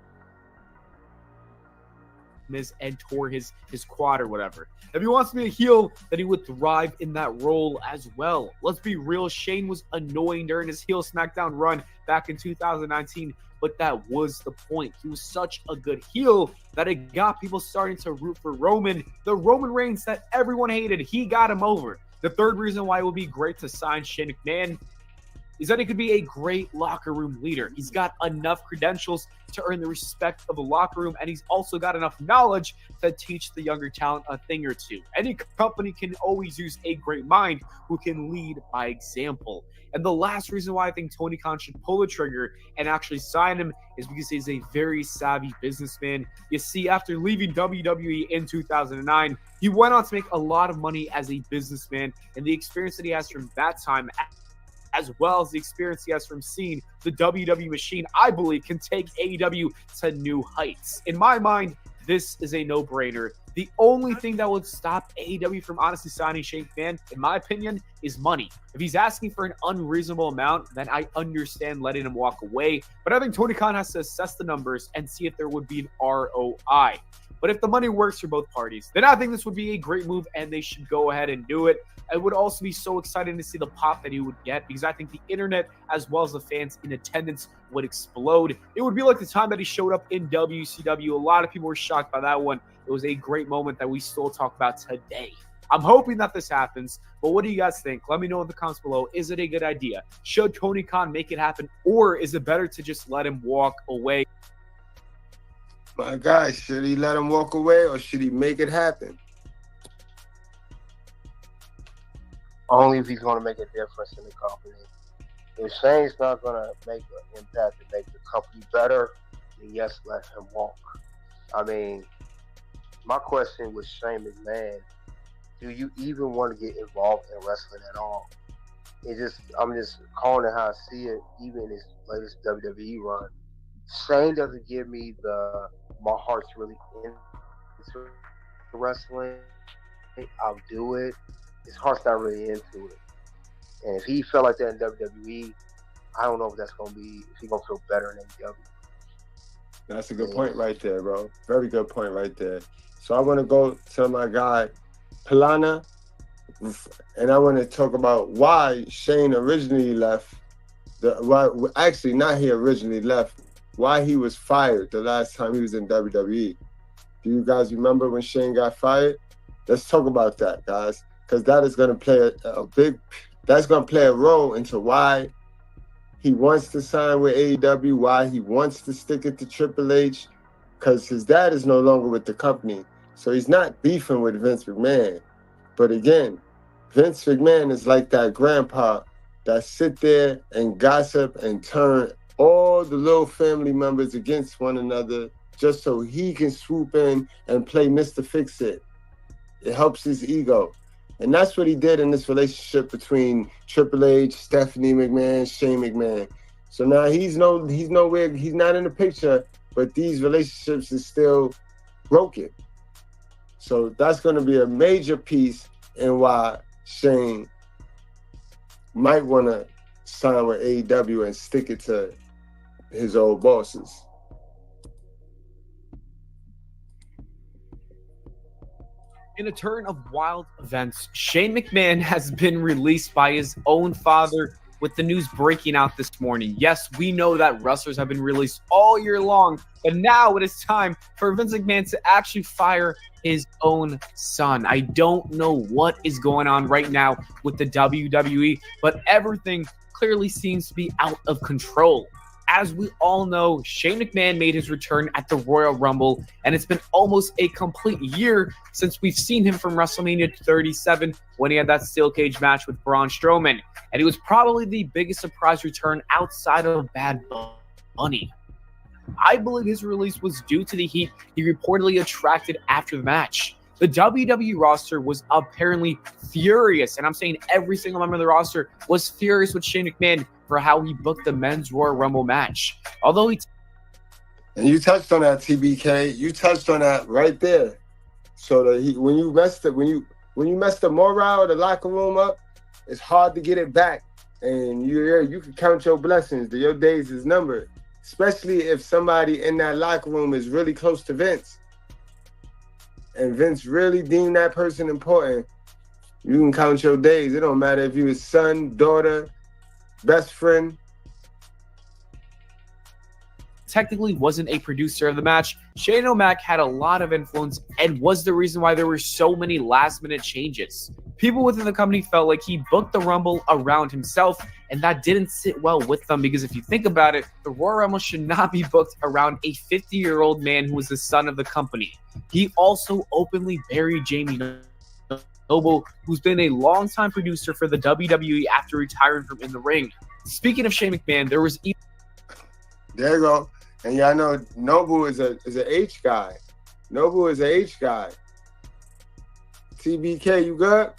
And tore his quad or whatever. If he wants to be a heel, then he would thrive in that role as well. Let's be real, Shane was annoying during his heel SmackDown run back in 2019, but that was the point. He was such a good heel that it got people starting to root for Roman. The Roman Reigns that everyone hated, he got him over. The third reason why it would be great to sign Shane McMahon is that he could be a great locker room leader. He's got enough credentials to earn the respect of the locker room, and he's also got enough knowledge to teach the younger talent a thing or two. Any company can always use a great mind who can lead by example. And the last reason why I think Tony Khan should pull the trigger and actually sign him is because he's a very savvy businessman. You see, after leaving WWE in 2009, he went on to make a lot of money as a businessman, and the experience that he has from that time, as well as the experience he has from seeing the WWE machine, I believe can take AEW to new heights. In my mind, this is a no-brainer. The only thing that would stop AEW from honestly signing Shane McMahon, in my opinion, is money. If he's asking for an unreasonable amount, then I understand letting him walk away. But I think Tony Khan has to assess the numbers and see if there would be an ROI. But if the money works for both parties, then I think this would be a great move and they should go ahead and do it. It would also be so exciting to see the pop that he would get, because I think the internet as well as the fans in attendance would explode. It would be like the time that he showed up in WCW. A lot of people were shocked by that one. It was a great moment that we still talk about today. I'm hoping that this happens, but what do you guys think? Let me know in the comments below. Is it a good idea? Should Tony Khan make it happen, or is it better to just let him walk away? My God, should he let him walk away or should he make it happen? Only if he's going to make a difference in the company. If Shane's not going to make an impact to make the company better, then yes, let him walk. I mean, my question with Shane McMahon, do you even want to get involved in wrestling at all? I'm just calling it how I see it, even in his latest WWE run. Shane doesn't give me my heart's really into wrestling. I'll do it. His heart's not really into it. And if he felt like that in WWE, I don't know if he's gonna feel better in AEW. That's a good point right there, bro. Very good point right there. So I want to go to my guy, Pilana, and I want to talk about why Shane originally left. Actually, not he originally left. Why he was fired the last time he was in WWE. Do you guys remember when Shane got fired? Let's talk about that, guys, because that is going to play that's going to play a role into why he wants to sign with AEW, why he wants to stick it to Triple H, because his dad is no longer with the company. So he's not beefing with Vince McMahon. But again, Vince McMahon is like that grandpa that sit there and gossip and turn all the little family members against one another just so he can swoop in and play Mr. Fix-It. It helps his ego. And that's what he did in this relationship between Triple H, Stephanie McMahon, Shane McMahon. So now he's nowhere, he's not in the picture, but these relationships is still broken. So that's going to be a major piece in why Shane might want to sign with AEW and stick it to his old bosses. In a turn of wild events, Shane McMahon has been released by his own father, with the news breaking out this morning. Yes, we know that wrestlers have been released all year long, but now it is time for Vince McMahon to actually fire his own son. I don't know what is going on right now with the WWE, but everything clearly seems to be out of control. As we all know, Shane McMahon made his return at the Royal Rumble, and it's been almost a complete year since we've seen him from WrestleMania 37 when he had that steel cage match with Braun Strowman. And he was probably the biggest surprise return outside of Bad Bunny. I believe his release was due to the heat he reportedly attracted after the match. The WWE roster was apparently furious, and I'm saying every single member of the roster was furious with Shane McMahon for how he booked the men's Royal Rumble match. Although and you touched on that, TBK. You touched on that right there. So when you mess the morale of the locker room up, it's hard to get it back. And you can count your blessings. Your days is numbered. Especially if somebody in that locker room is really close to Vince. And Vince really deemed that person important. You can count your days. It don't matter if you his son, daughter, best friend. technically wasn't a producer of the match, Shane O'Mac had a lot of influence and was the reason why there were so many last-minute changes. People within the company felt like he booked the Rumble around himself, and that didn't sit well with them because if you think about it, the Royal Rumble should not be booked around a 50-year-old man who was the son of the company. He also openly buried Jamie Noble, who's been a longtime producer for the WWE after retiring from In the Ring. Speaking of Shane McMahon, there was there you go. And y'all know Noble is an H guy. Noble is an H guy. TBK, you good?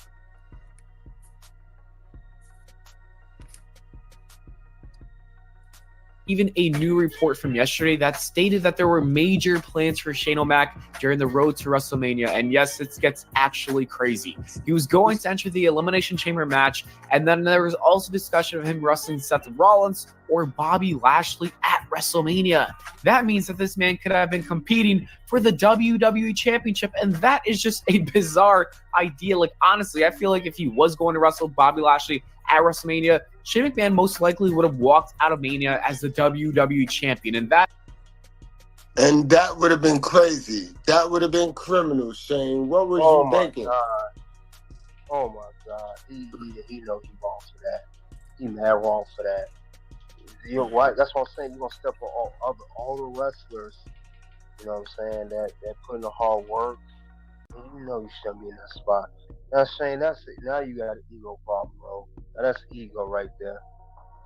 even a new report from yesterday that stated that there were major plans for Shane O'Mac during the road to WrestleMania. And yes, it gets actually crazy. He was going to enter the Elimination Chamber match, and then there was also discussion of him wrestling Seth Rollins or Bobby Lashley at WrestleMania. That means that this man could have been competing for the WWE Championship, and that is just a bizarre idea. Like, honestly, I feel like if he was going to wrestle Bobby Lashley at WrestleMania, Shane McMahon most likely would have walked out of Mania as the WWE Champion, and that would have been crazy. That would have been criminal, Shane. What was you thinking? Oh my God, he knows he's wrong for that. He mad wrong for that. You're right. That's what I'm saying. You're gonna step on all the wrestlers. You know what I'm saying? That put in the hard work. You know you shouldn't be in that spot. Now, Shane, that's it. Now you got an ego problem, bro. Now that's ego right there.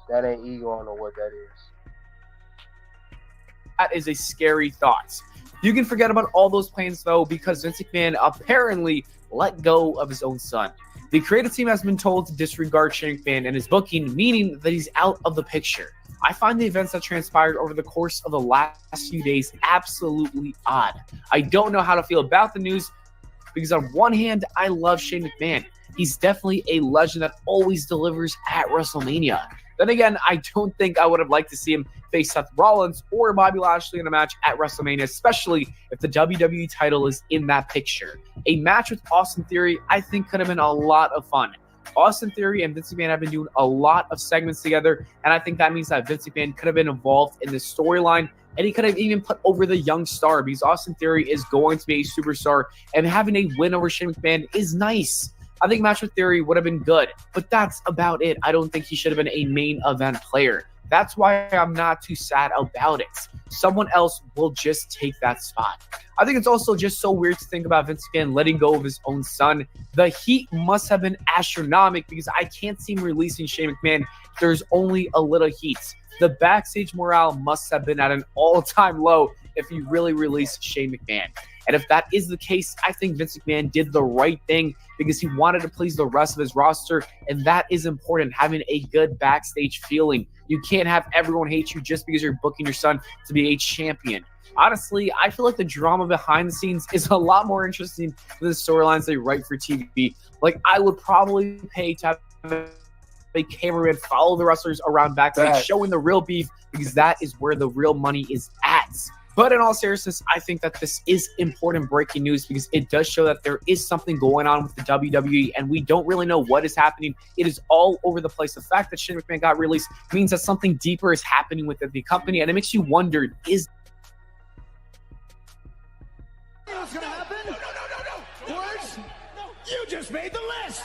That ain't ego. I don't know what that is. That is a scary thought. You can forget about all those plans, though, because Vince McMahon apparently let go of his own son. The creative team has been told to disregard Shane McMahon and his booking, meaning that he's out of the picture. I find the events that transpired over the course of the last few days absolutely odd. I don't know how to feel about the news because on one hand, I love Shane McMahon. He's definitely a legend that always delivers at WrestleMania. Then again, I don't think I would have liked to see him face Seth Rollins or Bobby Lashley in a match at WrestleMania, especially if the WWE title is in that picture. A match with Austin Theory, I think, could have been a lot of fun. Austin Theory and Vince McMahon have been doing a lot of segments together, and I think that means that Vince McMahon could have been involved in this storyline, and he could have even put over the young star because Austin Theory is going to be a superstar, and having a win over Shane McMahon is nice. I think match with Theory would have been good, but that's about it. I don't think he should have been a main event player. That's why I'm not too sad about it. Someone else will just take that spot. I think it's also just so weird to think about Vince McMahon letting go of his own son. The heat must have been astronomical because I can't see him releasing Shane McMahon if there's only a little heat. The backstage morale must have been at an all-time low if he really released Shane McMahon. And if that is the case, I think Vince McMahon did the right thing because he wanted to please the rest of his roster, and that is important, having a good backstage feeling. You can't have everyone hate you just because you're booking your son to be a champion. Honestly, I feel like the drama behind the scenes is a lot more interesting than the storylines they write for TV. Like, I would probably pay to have a cameraman follow the wrestlers around backstage, showing the real beef, because that is where the real money is at. But in all seriousness, I think that this is important breaking news because it does show that there is something going on with the WWE and we don't really know what is happening. It is all over the place. The fact that Shane McMahon got released means that something deeper is happening within the company, and it makes you wonder, is What's gonna happen? No. Words? No. You just made the list.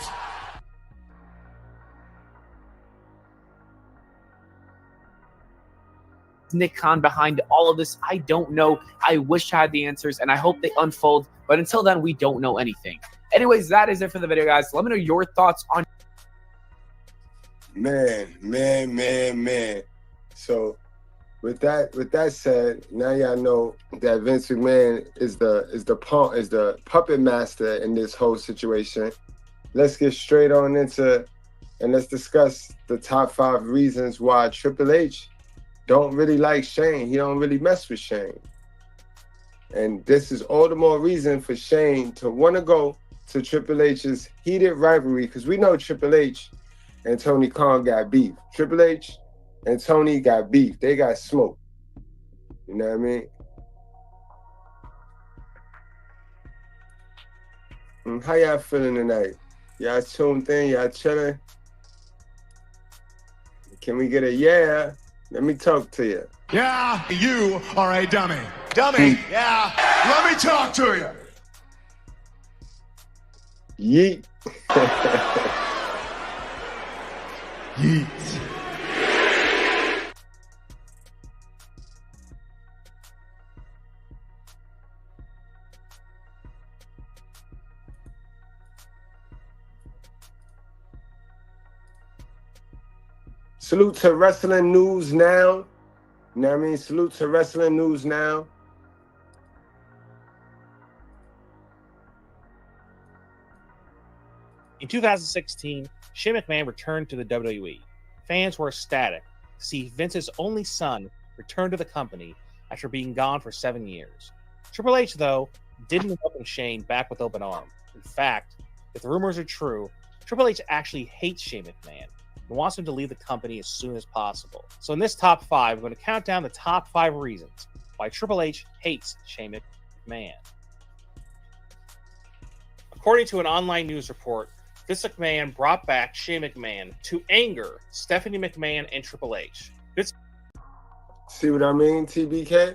Nick Khan behind all of this? I don't know. I wish I had the answers, and I hope they unfold. But until then, we don't know anything. Anyways, that is it for the video, guys. Let me know your thoughts on. Man. So, with that said, now y'all know that Vince McMahon is the puppet master in this whole situation. Let's get straight on into and let's discuss the top 5 reasons why Triple H don't really like Shane. He don't really mess with Shane. And this is all the more reason for Shane to want to go to Triple H's heated rivalry, because we know Triple H and Tony Khan got beef. Triple H and Tony got beef. They got smoke. You know what I mean? How y'all feeling tonight? Y'all tuned in? Y'all chilling? Can we get a yeah? Let me talk to you. Yeah, you are a dummy. Dummy, yeah. Let me talk to you. Yeet. Yeet. Salute to Wrestling News Now. You know what I mean? Salute to Wrestling News Now. In 2016, Shane McMahon returned to the WWE. Fans were ecstatic to see Vince's only son return to the company after being gone for 7 years. Triple H, though, didn't welcome Shane back with open arms. In fact, if the rumors are true, Triple H actually hates Shane McMahon and wants him to leave the company as soon as possible. So in this top 5, we're going to count down the top 5 reasons why Triple H hates Shane McMahon. According to an online news report, Vince McMahon brought back Shane McMahon to anger Stephanie McMahon and Triple H. See what I mean, TBK?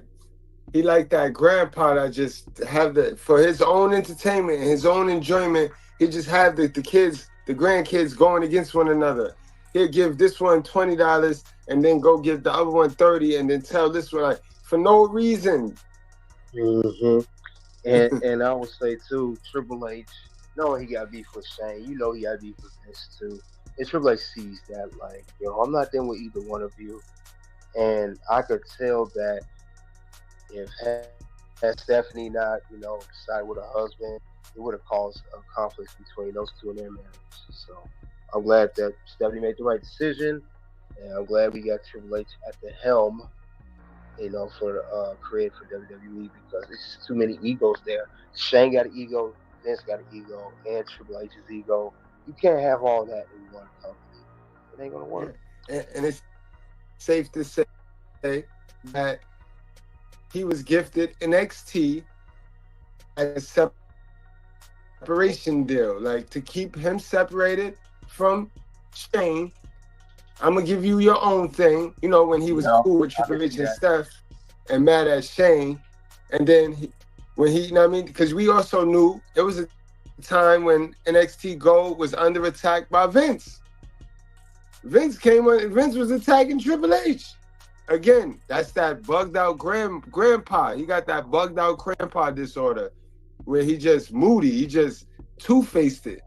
He like that grandpa that just have for his own entertainment and his own enjoyment, he just have the kids, the grandkids going against one another. He'll give this one $20 and then go give the other one $30 and then tell this one like for no reason. Mm-hmm. And I would say too, Triple H, knowing he got beef with Shane, you know he got beef with this too. And Triple H sees that like, yo, I'm not dealing with either one of you. And I could tell that if had Stephanie not, decided with her husband, it would have caused a conflict between those two in their marriage. So I'm glad that Stephanie made the right decision, and I'm glad we got Triple H at the helm, for create for WWE because it's just too many egos there. Shane got an ego, Vince got an ego, and Triple H's ego. You can't have all that in one company. It ain't gonna work. And it's safe to say that he was gifted NXT as a separation deal, like to keep him separated from Shane. I'm gonna give you your own thing. When he was cool with Triple H and Steph, and mad at Shane, and then when he, because we also knew there was a time when NXT Gold was under attack by Vince. Vince came on, and Vince was attacking Triple H. Again, that's that bugged out grandpa. He got that bugged out grandpa disorder where he just moody. He just two-faced it.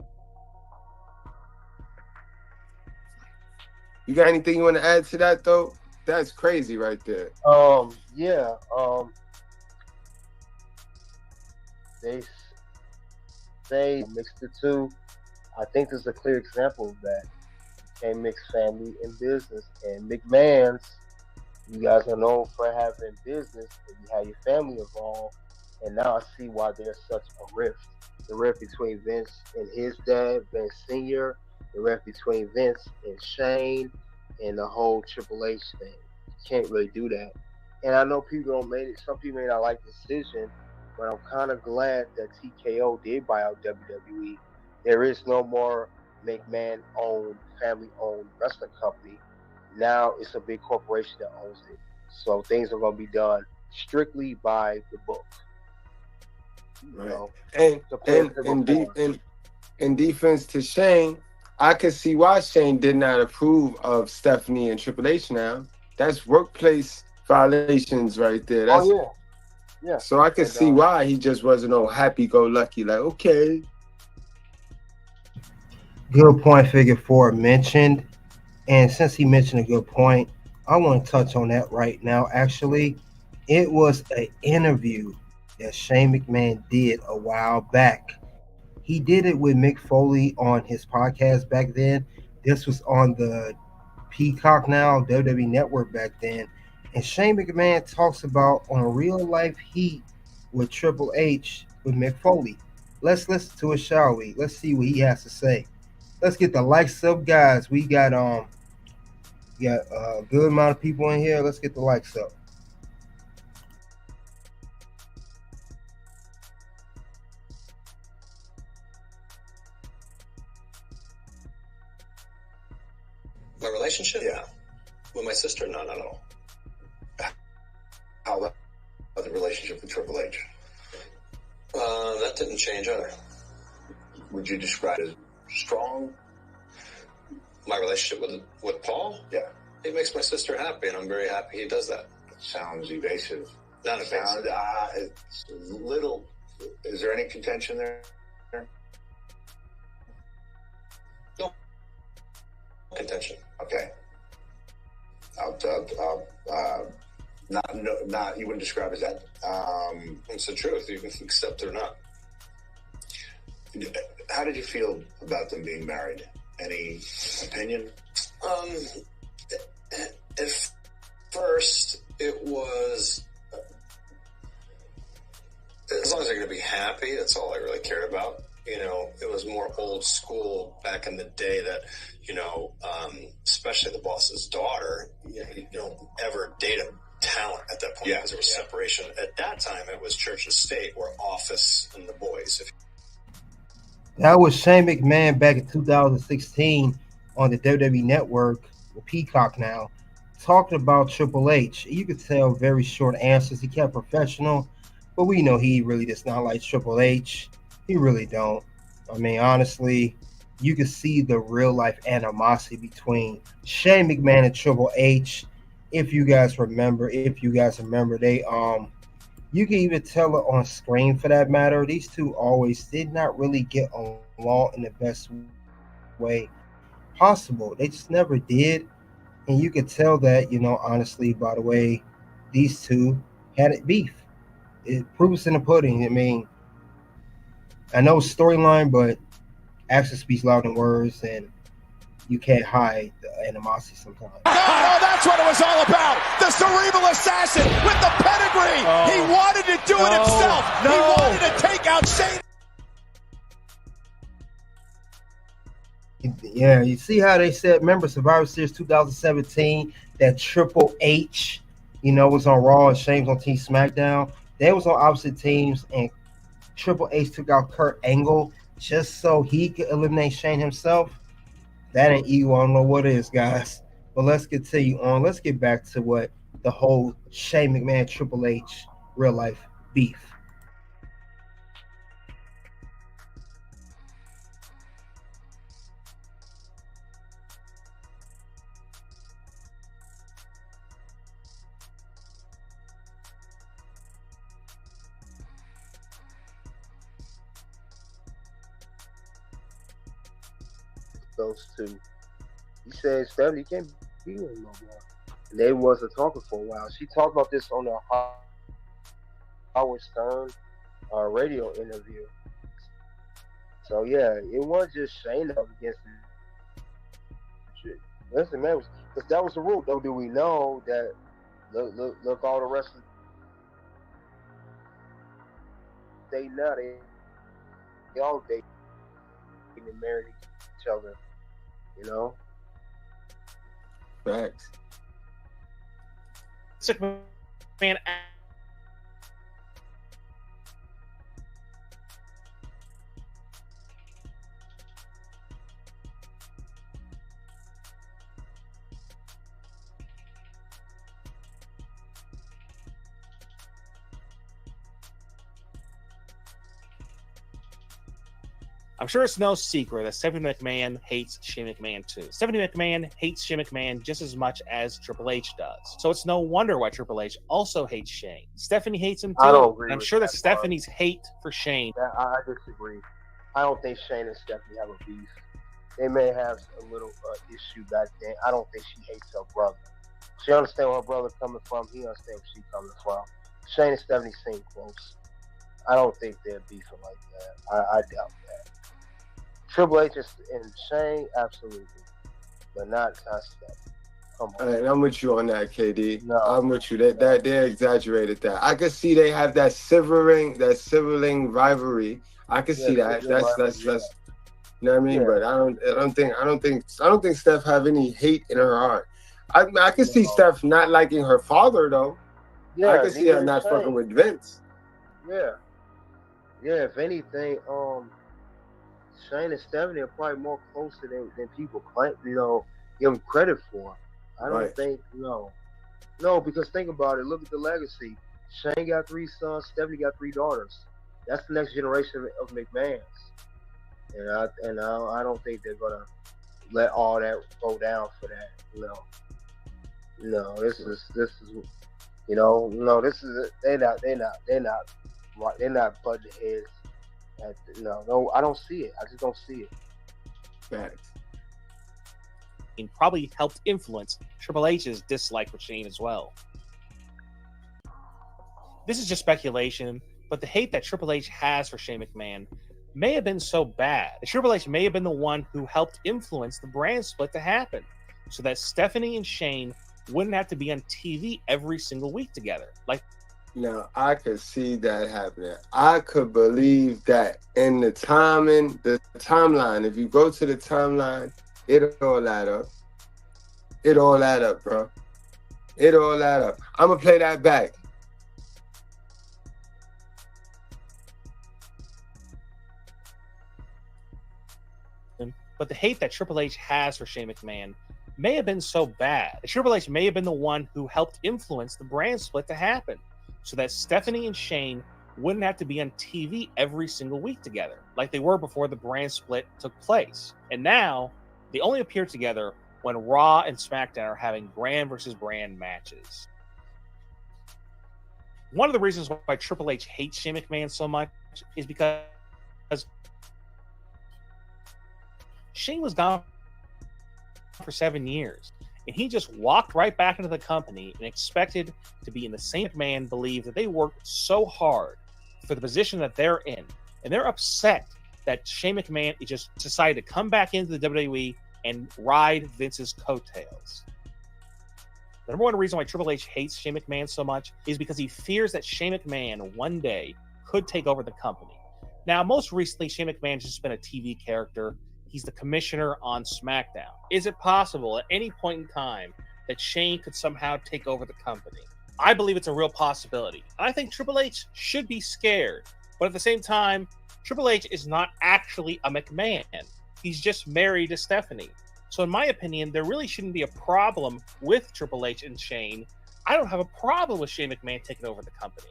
You got anything you want to add to that, though? That's crazy right there. Yeah. They say mix the two. I think there's a clear example of that. You can't mix family and business. And McMahon's, you guys are known for having business, and you have your family involved. And now I see why there's such a rift. The rift between Vince and his dad, Vince Sr., the rift between Vince and Shane, and the whole Triple H thing. You can't really do that. And I know some people may not like the decision, but I'm kind of glad that TKO did buy out WWE. There is no more McMahon-owned, family-owned wrestling company. Now it's a big corporation that owns it. So things are going to be done strictly by the book. And in defense to Shane, I could see why Shane did not approve of Stephanie and Triple H now. That's workplace violations right there. Yeah. So I could see why he just wasn't all happy-go-lucky, like, okay. Good point Figure 4 mentioned. And since he mentioned a good point, I want to touch on that right now. Actually, it was an interview that Shane McMahon did a while back. He did it with Mick Foley on his podcast back then. This was on the Peacock now, WWE Network back then. And Shane McMahon talks about on real life heat with Triple H with Mick Foley. Let's listen to it, shall we? Let's see what he has to say. Let's get the likes up, guys. We got a good amount of people in here. Let's get the likes up. My relationship? Yeah. With my sister? No, not at all. How about the relationship with Triple H? That didn't change either. Would you describe it as strong? My relationship with Paul? Yeah. He makes my sister happy, and I'm very happy he does that. It sounds evasive. Not evasive. It's a little... Is there any contention there? No contention. Okay. Not you wouldn't describe as that. It's the truth. You can accept it or not. How did you feel about them being married? Any opinion? At first, it was as long as they're going to be happy. That's all I really cared about. It was more old school back in the day that, especially the boss's daughter, you don't ever date a talent at that point because there was separation. At that time, it was church and state or office and the boys. That was Shane McMahon back in 2016 on the WWE Network, the Peacock now, talking about Triple H. You could tell very short answers. He kept professional, but we know he really does not like Triple H. He really don't. I mean, honestly, you can see the real life animosity between Shane McMahon and Triple H. If you guys remember, they you can even tell it on screen for that matter. These two always did not really get along in the best way possible. They just never did. And you could tell that, honestly, by the way, these two had it beef. It proves in the pudding. I mean, I know it's storyline, but action speaks louder than words, and you can't hide the animosity sometimes. Oh, that's what it was all about. The cerebral assassin with the pedigree. He wanted to do it himself. He wanted to take out Shane. Yeah, you see how they said, remember Survivor Series 2017, that Triple H, was on Raw and Shane was on Team SmackDown. They was on opposite teams, and Triple H took out Kurt Angle just so he could eliminate Shane himself. That ain't evil. I don't know what it is, guys. But let's continue on. Let's get back to what the whole Shane McMahon Triple H real life beef. Those two. He said, Stephanie can't be with him no more. And they wasn't talking for a while. She talked about this on the Howard Stern radio interview. So yeah, it wasn't just Shane up against him. Listen, man, because that was the rule. Though, do we know that? Look, all the rest of they now they all dating and married each other. Facts. Man, I'm sure it's no secret that Stephanie McMahon hates Shane McMahon too. Stephanie McMahon hates Shane McMahon just as much as Triple H does. So it's no wonder why Triple H also hates Shane. Stephanie hates him too. I don't agree I'm with sure that that Stephanie's hate for Shane. I disagree. I don't think Shane and Stephanie have a beef. They may have a little issue back then. I don't think she hates her brother. She understands where her brother coming from. He understands where she's coming from. Shane and Stephanie seem close. I don't think they're beefing like that. I doubt that. Triple H and Shane, absolutely, but not Stephanie. Come on. Right, I'm with you on that, KD. No. I'm with you. That they exaggerated that. I could see they have that sibling rivalry. I could see that. That's you know what I mean? Yeah. But I don't think Steph have any hate in her heart. I could see Steph not liking her father though. Yeah, I could see her not fucking with Vince. Yeah. Yeah, if anything, Shane and Stephanie are probably more closer than people claim, give them credit for. I don't think, no, because think about it. Look at the legacy. Shane got 3 sons. Stephanie got 3 daughters. That's the next generation of McMahons. And I don't think they're gonna let all that go down for that. No, this is they're not butting heads. No, I don't see it. I just don't see it. Facts. And probably helped influence Triple H's dislike for Shane as well. This is just speculation, but the hate that Triple H has for Shane McMahon may have been so bad that Triple H may have been the one who helped influence the brand split to happen, so that Stephanie and Shane wouldn't have to be on TV every single week together. Now, I could see that happening. I could believe that in the timeline. If you go to the timeline, it all add up. It all add up, bro. It all add up. I'm going to play that back. But the hate that Triple H has for Shane McMahon may have been so bad that Triple H may have been the one who helped influence the brand split to happen, so that Stephanie and Shane wouldn't have to be on TV every single week together like they were before the brand split took place. And now they only appear together when Raw and SmackDown are having brand versus brand matches. One of the reasons why Triple H hates Shane McMahon so much is because Shane was gone for 7 years, and he just walked right back into the company and expected to be in the same. McMahon believed that they worked so hard for the position that they're in and they're upset that Shane McMahon just decided to come back into the WWE and ride Vince's coattails. The number one reason why Triple H hates Shane McMahon so much is because he fears that Shane McMahon one day could take over the company. Now, most recently, Shane McMahon's just been a TV character. He's the commissioner on SmackDown. Is it possible at any point in time that Shane could somehow take over the company? I believe it's a real possibility. I think Triple H should be scared. But at the same time, Triple H is not actually a McMahon. He's just married to Stephanie. So in my opinion, there really shouldn't be a problem with Triple H and Shane. I don't have a problem with Shane McMahon taking over the company.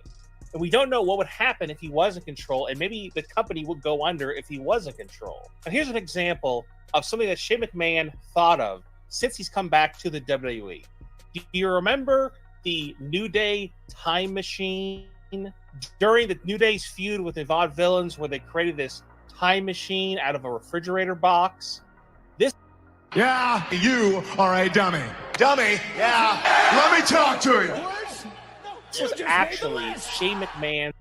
And we don't know what would happen if he was in control, and maybe the company would go under if he was in control. And here's an example of something that Shane McMahon thought of since he's come back to the WWE. Do you remember the New Day time machine? During the New Day's feud with the Vaudevillains, where they created this time machine out of a refrigerator box? Yeah, you are a dummy. Dummy? Yeah. Let me talk to you. This was actually Shane McMahon's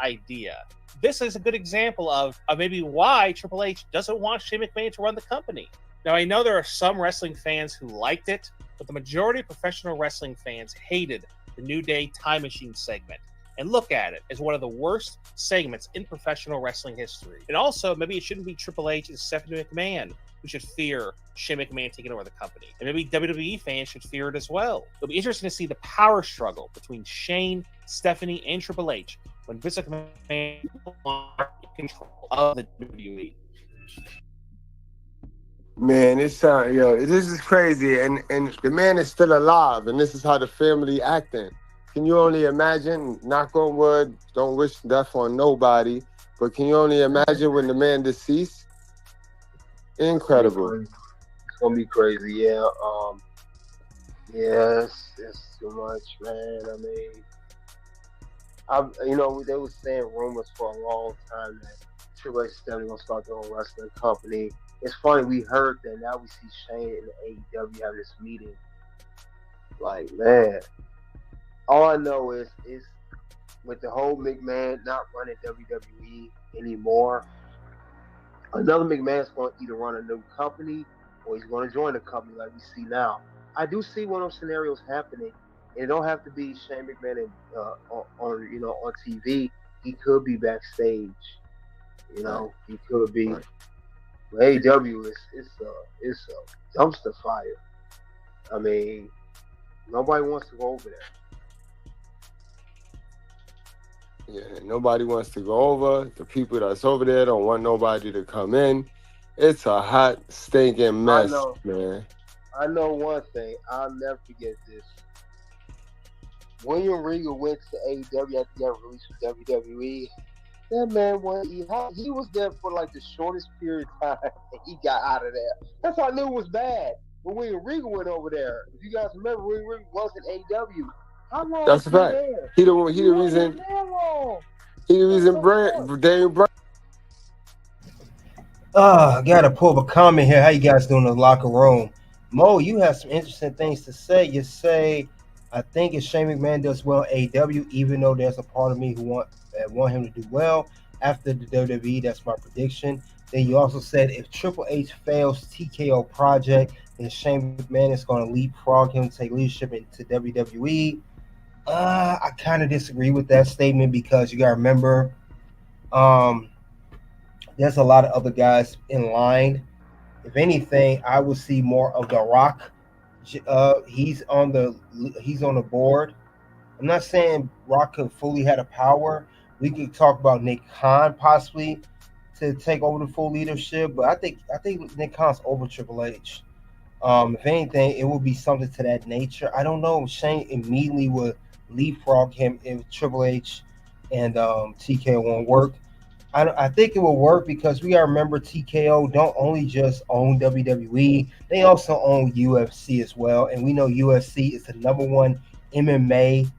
idea. This is a good example of maybe why Triple H doesn't want Shane McMahon to run the company. Now, I know there are some wrestling fans who liked it, but the majority of professional wrestling fans hated the New Day Time Machine segment and look at it as one of the worst segments in professional wrestling history. And also, maybe it shouldn't be Triple H and Stephanie McMahon who should fear Shane McMahon taking over the company. And maybe WWE fans should fear it as well. It'll be interesting to see the power struggle between Shane, Stephanie, and Triple H when Vince McMahon are in control of the WWE. Man, this is crazy, and the man is still alive, and this is how the family acting. Can you only imagine? Knock on wood, don't wish death on nobody, but can you only imagine when the man deceased? Incredible. It's gonna be crazy, yeah. Yeah, it's too much, man. I mean, they were saying rumors for a long time that Triple H is definitely gonna start their own wrestling company. It's funny, we heard that. Now we see Shane and AEW have this meeting. Like, man, all I know is with the whole McMahon not running WWE anymore, another McMahon's going to either run a new company or he's going to join the company like we see now. I do see one of those scenarios happening. It don't have to be Shane McMahon on TV. He could be backstage. He could be. AEW is a dumpster fire. I mean, nobody wants to go over there. Yeah, nobody wants to go over. The people that's over there don't want nobody to come in. It's a hot, stinking mess, man. I know one thing. I'll never forget this. William Regal went to AEW after he got released from WWE. That man he was there for like the shortest period of time and he got out of there. That's how I knew it was bad. When William Regal went over there. If you guys remember, William Regal was in AEW. How long That's a fact. there? He the reason Daniel Bryan. I gotta pull up a comment here. How you guys doing in the locker room? Mo, you have some interesting things to say. You say, I think if Shane McMahon does well in AEW, even though there's a part of me who want him to do well after the WWE. That's my prediction. Then you also said if Triple H fails TKO project, then Shane McMahon is going to leapfrog him, take leadership into WWE. I kind of disagree with that statement because you got to remember, there's a lot of other guys in line. If anything, I would see more of The Rock. He's on the board. I'm not saying Rock could fully have the power. We could talk about Nick Khan possibly to take over the full leadership, but I think Nick Khan's over Triple H. If anything, it would be something to that nature. I don't know. Shane immediately would leapfrog him if Triple H and TKO won't work. I think it will work because we gotta remember TKO don't only just own WWE, they also own UFC as well, and we know UFC is the number one MMA,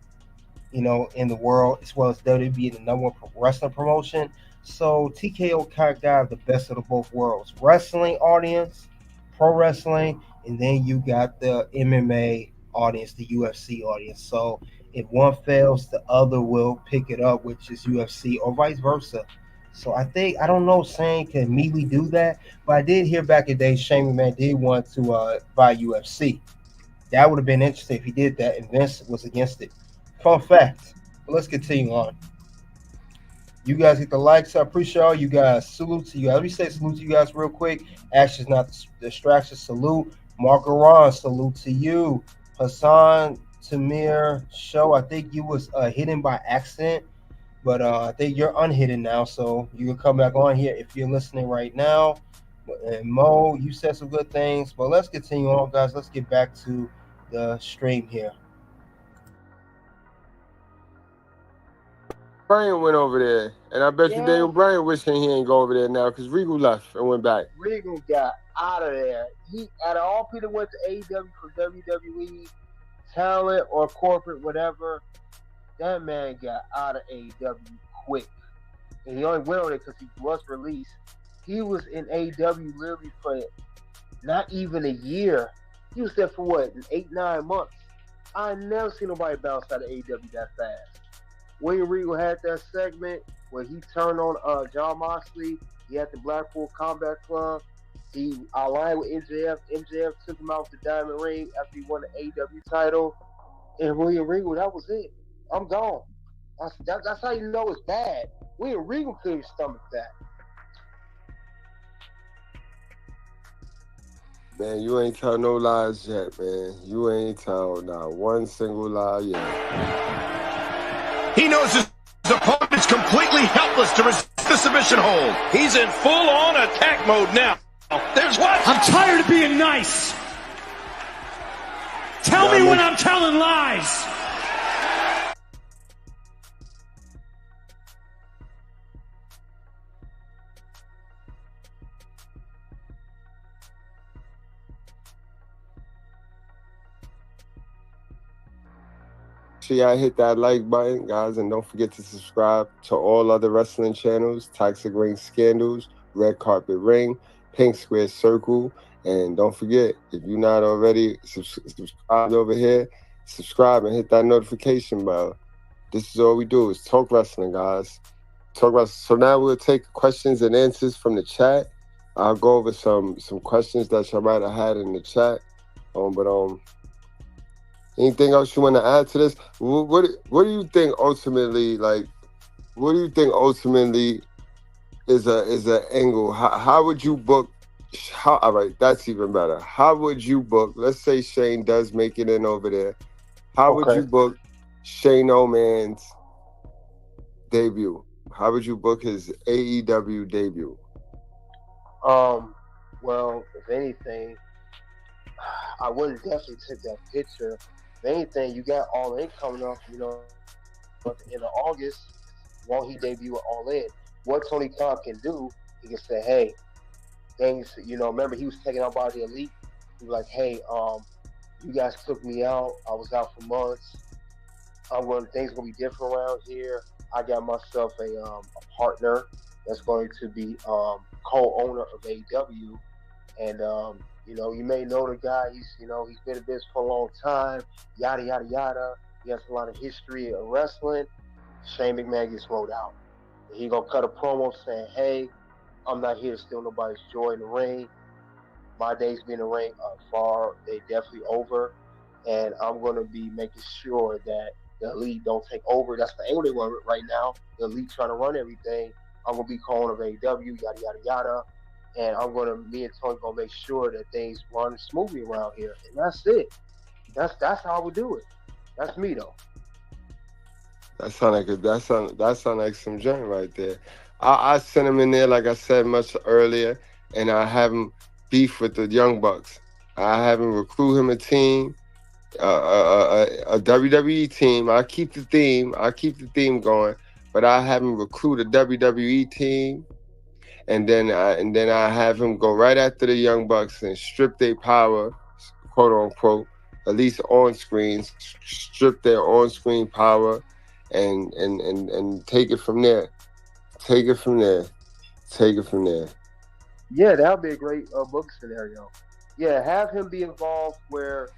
in the world, as well as WWE, the number one wrestling promotion. So TKO kind of got the best of the both worlds: wrestling audience, pro wrestling, and then you got the MMA audience, the UFC audience. So If one fails, the other will pick it up, which is UFC, or vice versa. So I don't know if Shane can immediately do that, but I did hear back in the day Shane McMahon did want to buy UFC. That would have been interesting if he did that, and Vince was against it. Fun fact. But let's continue on. You guys get the likes. I appreciate all you guys. Salute to you guys. Let me say salute to you guys real quick. Actions, not distractions. Salute. Mark Aron, salute to you. Hassan Tamir Show. I think you was hidden by accident, but I think you're unhidden now, so you can come back on here if you're listening right now. And Mo, you said some good things, but let's continue on, guys. Let's get back to the stream here. Brian went over there, and I bet you Yeah. Daniel Bryan wishing he ain't go over there now because Regal left and went back. Regal got out of there. He, out of all people went to AEW from WWE, talent or corporate, whatever, that man got out of AEW quick. And he only went on it because he was released. He was in AEW literally for not even a year. He was there for what, 8-9 months. I never seen nobody bounce out of AEW that fast. William Regal had that segment where he turned on John Moxley. He had the Blackpool Combat Club. He aligned with MJF. MJF took him out the Diamond Ring after he won the AEW title. And William Regal, that was it. I'm gone. That's how you know it's bad. William Regal couldn't stomach that. Man, you ain't tell no lies yet, man. You ain't tell not one single lie yet. He knows his opponent's completely helpless to resist the submission hold. He's in full-on attack mode now. There's what? I'm tired of being nice. Tell me when I'm telling lies. Sure y'all hit that like button, guys, and don't forget to subscribe to all other wrestling channels, Toxic Ring Scandals, Red Carpet Ring, Pink Square Circle, and don't forget, if you're not already subscribed over here, subscribe and hit that notification bell. This is all we do is talk wrestling, guys. Talk wrestling. So now we'll take questions and answers from the chat. I'll go over some questions that y'all might have had in the chat. Anything else you want to add to this? What do you think ultimately? Like, what do you think ultimately is a angle? How would you book? All right, that's even better. How would you book? Let's say Shane does make it in over there. How would you book Shane O'Man's debut? How would you book his AEW debut? Well, if anything, I wouldn't definitely take that picture. If anything, you got All In coming up, at the end of August. Won't he debut at All In? What Tony Khan can do, he can say, hey, things, remember he was taken out by the Elite. He was like, hey, you guys took me out. I was out for months. Things going to be different around here. I got myself a partner that's going to be co-owner of AEW. And, you may know the guy. He's been in business for a long time, yada, yada, yada. He has a lot of history of wrestling. Shane McMahon gets rolled out. He going to cut a promo saying, hey, I'm not here to steal nobody's joy in the ring. My days being in the ring they definitely over. And I'm going to be making sure that the Elite don't take over. That's the angle they want right now. The Elite trying to run everything. I'm going to be co-owner of AEW, yada, yada, yada. And me and Tony going to make sure that things run smoothly around here. And that's it. That's how I would do it. That's me, though. That sound like some joint right there. I sent him in there, like I said much earlier, and I have him beef with the Young Bucks. I have him recruit him a team, a WWE team. I keep the theme going, but I have him recruit a WWE team, and then I have him go right after the Young Bucks and strip their power, quote unquote, at least on screens, strip their on screen power, and take it from there. Take it from there. Yeah, that would be a great book scenario. Yeah, have him be involved where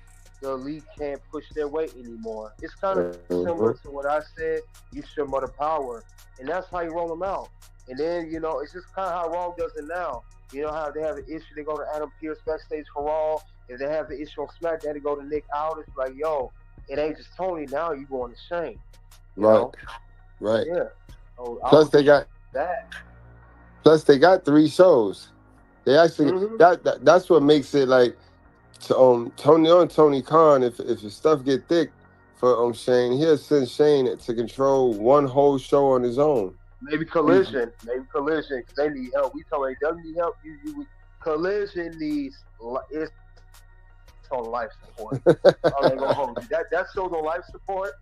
the elite can't push their weight anymore. It's kind of similar to what I said. You show them the power, and that's how you roll them out. And then, you know, it's just kind of how Raw does it now. You know how they have an issue, they go to Adam Pearce backstage for Raw. If they have the issue on SmackDown, they go to Nick Aldis. Like, yo, it ain't just Tony now. You going to Shane. Right. Right. Yeah. So Plus they got that. Plus they got 3 shows. They actually that's what makes it like Tony Khan. If the stuff get thick for Shane, he'll send Shane to control one whole show on his own. Maybe Collision, because they need help. We tell AEW need help. Collision needs it's on life support. I'm not gonna hold you. That show's on life support,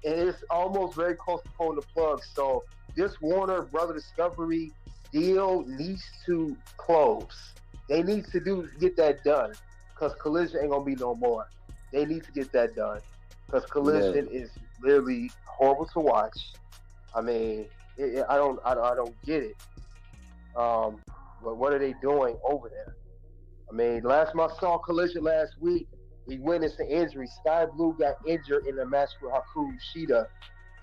and it's almost very close to pulling the plug. So this Warner Brother Discovery deal needs to close. They need to get that done, because Collision ain't gonna be no more. They need to get that done, because Collision is literally horrible to watch. I mean, I don't get it. But what are they doing over there? I mean, last time I saw Collision last week, we witnessed an injury. Sky Blue got injured in a match with Hikaru Shida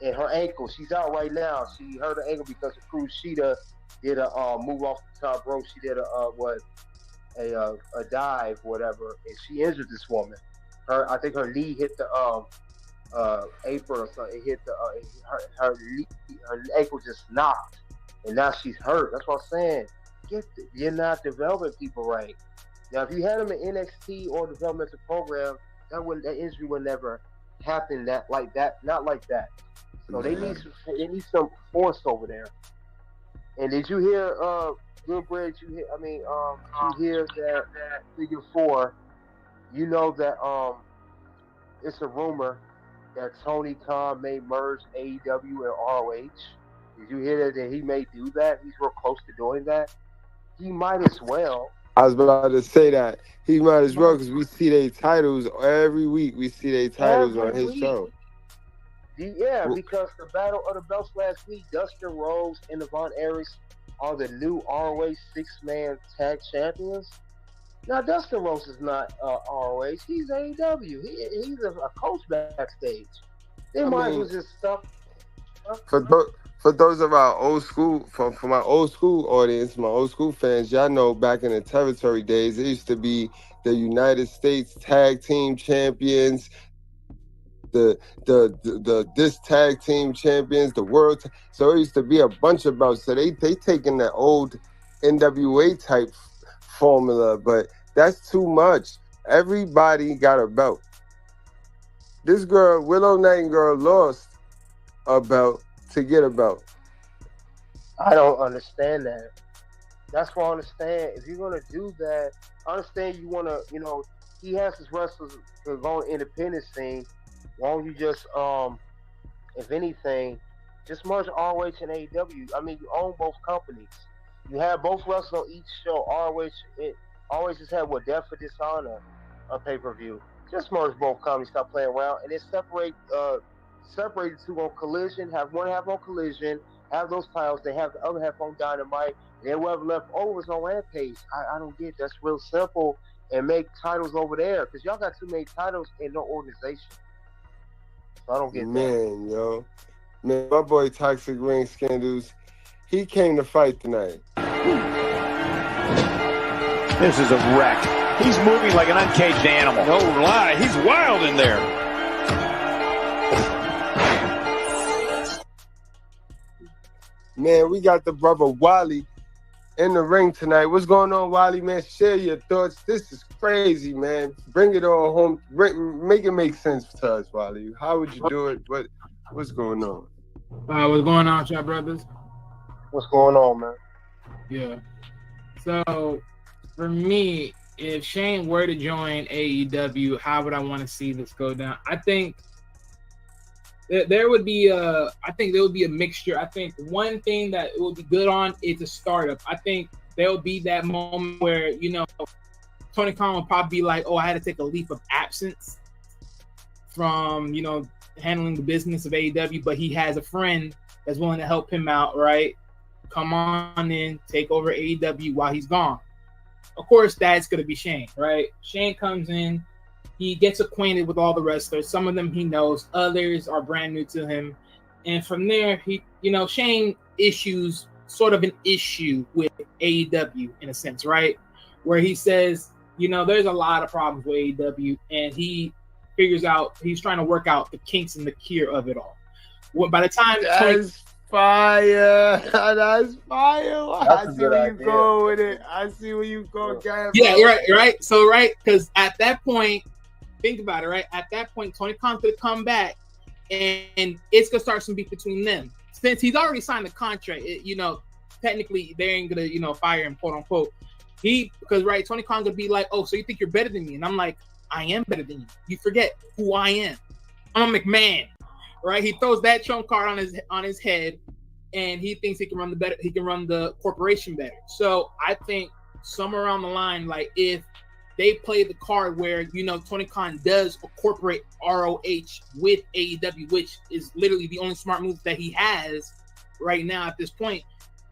and her ankle. She's out right now. She hurt her ankle because Hikaru Shida did a move off the top rope. She did a dive, whatever, and she injured this woman. I think her knee hit the apron or something. It hit the her ankle just knocked, and now she's hurt. That's what I'm saying. You're not developing people right. Now, if you had them in NXT or developmental program, that injury would never happen. Not like that. So they need some force over there. And did you hear Goodbridge? You hear that Figure 4? You know that it's a rumor that Tony Khan may merge AEW and ROH. Did you hear that he may do that? He's real close to doing that. He might as well. I was about to say that. He might as well, because we see their titles every week. We see their titles on his show. Yeah, because the Battle of the Belts last week, Dustin Rhodes and Devon Aries are the new ROH 6-man tag champions. Now, Dustin Rhodes is not ROH. He's AEW. He's a coach backstage. They might as well just stop. For those of our old school, for my old school audience, my old school fans, y'all know back in the territory days, it used to be the United States Tag Team Champions, the this Tag Team Champions, the World. So it used to be a bunch of belts. So they taking that old NWA type formula, but that's too much. Everybody got a belt. This girl, Willow Nightingale, lost a belt to get a belt. I don't understand that. That's what I understand. If you're gonna do that, I understand you wanna, he has his wrestlers going independent scene. Why don't you just, if anything, just merge ROH and AEW? I mean, you own both companies. You have both wrestlers on each show. ROH just had Death for Dishonor on pay-per-view. Just merge both companies, stop playing around, and then separate the two on Collision. Have one half on Collision, have those titles. They have the other half on Dynamite. And then whoever left over is on Rampage. I don't get it. That's real simple. And make titles over there, because y'all got too many titles in no organization. So I don't get that. Man, my boy Toxic Ring Scandals, he came to fight tonight. This is a wreck. He's moving like an uncaged animal. No lie, he's wild in there. Man, we got the brother Wally in the ring tonight. What's going on, Wally, man? Share your thoughts. This is crazy, man. Bring it all home. Make it make sense to us, Wally. How would you do it? What's going on? What's going on, y'all brothers? What's going on, man? Yeah. So, for me, if Shane were to join AEW, how would I want to see this go down? I think there would be a mixture. I think one thing that it would be good on is a startup. I think there will be that moment where, Tony Khan will probably be like, I had to take a leave of absence from, handling the business of AEW, but he has a friend that's willing to help him out, right? Come on in, take over AEW while he's gone. Of course, that's going to be Shane, right? Shane comes in, He gets acquainted with all the wrestlers. Some of them he knows, others are brand new to him. And from there, Shane issues sort of an issue with AEW in a sense, right? Where he says, there's a lot of problems with AEW, and he figures out he's trying to work out the kinks and the cure of it all. By the time That's fire. That's fire. I see where you go with it. I see where you go, guys. Yeah, right. So, because at that point, think about it, right? At that point, Tony Khan's going to come back, and it's going to start some beef between them. Since he's already signed the contract, technically they ain't going to, fire him, quote unquote. Because Tony Khan's going to be like, oh, so you think you're better than me? And I'm like, I am better than you. You forget who I am. I'm a McMahon. Right, he throws that trump card on his head, and he thinks he can run the corporation better. So I think somewhere around the line, like if they play the card where Tony Khan does incorporate ROH with AEW, which is literally the only smart move that he has right now at this point,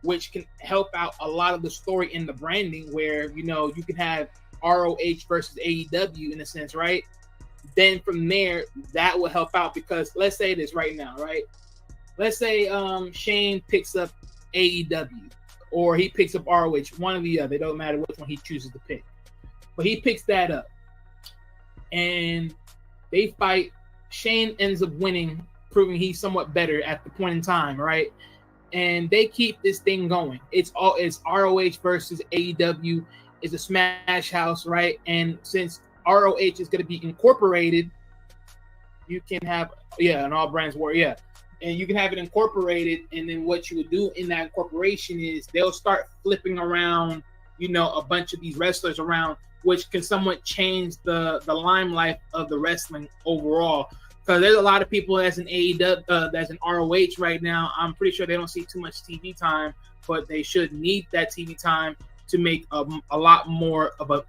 which can help out a lot of the story in the branding, where you can have ROH versus AEW in a sense, right? Then from there, that will help out, because let's say this right now, right? Let's say Shane picks up AEW or he picks up ROH, one or the other. It don't matter which one he chooses to pick. But he picks that up and they fight. Shane ends up winning, proving he's somewhat better at the point in time, right? And they keep this thing going. It's ROH versus AEW. It's a smash house, right? And since ROH is going to be incorporated, you can have an all brands war, and you can have it incorporated. And then what you would do in that incorporation is they'll start flipping around a bunch of these wrestlers around, which can somewhat change the limelight of the wrestling overall, because there's a lot of people that's in AEW, that's in ROH right now. I'm pretty sure they don't see too much TV time, but they should need that TV time to make a lot more of a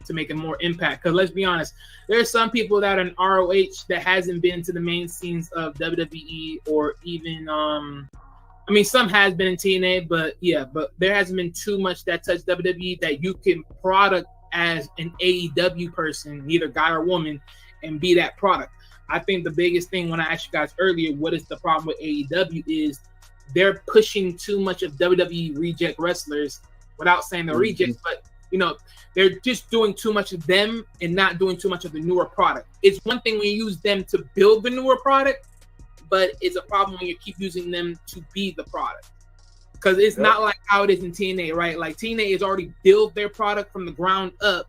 to make a more impact. Because let's be honest, there's some people that are in ROH that hasn't been to the main scenes of WWE, or even some has been in TNA, but there hasn't been too much that touched WWE that you can product as an AEW person, either guy or woman, and be that product. I think the biggest thing, when I asked you guys earlier, what is the problem with AEW, is they're pushing too much of WWE reject wrestlers, without saying the rejects, but they're just doing too much of them and not doing too much of the newer product. It's one thing when you use them to build the newer product, but it's a problem when you keep using them to be the product. Because it's not like how it is in TNA, right? Like TNA has already built their product from the ground up,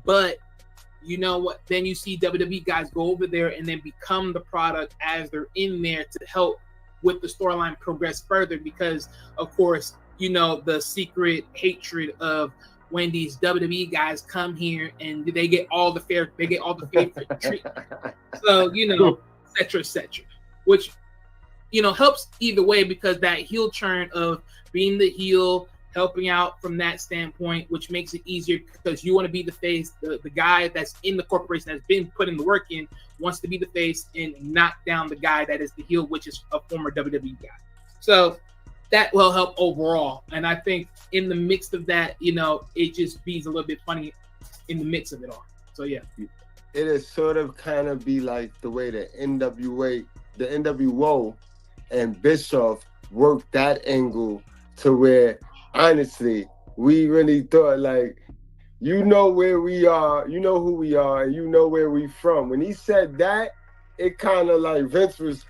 but you know what? Then you see WWE guys go over there and then become the product as they're in there to help with the storyline progress further. Because of course, the secret hatred of when these WWE guys come here and they get all the favorite treatment. So, et cetera, which, helps either way, because that heel turn of being the heel, helping out from that standpoint, which makes it easier, because you want to be the face, the guy that's in the corporation that's been putting the work in wants to be the face and knock down the guy that is the heel, which is a former WWE guy. So that will help overall. And I think in the mix of that, it just be a little bit funny in the mix of it all. So yeah. It is sort of kind of be like the way the NWO and Bischoff worked that angle, to where honestly, we really thought like, where we are, who we are, and where we from. When he said that, it kind of like Vince was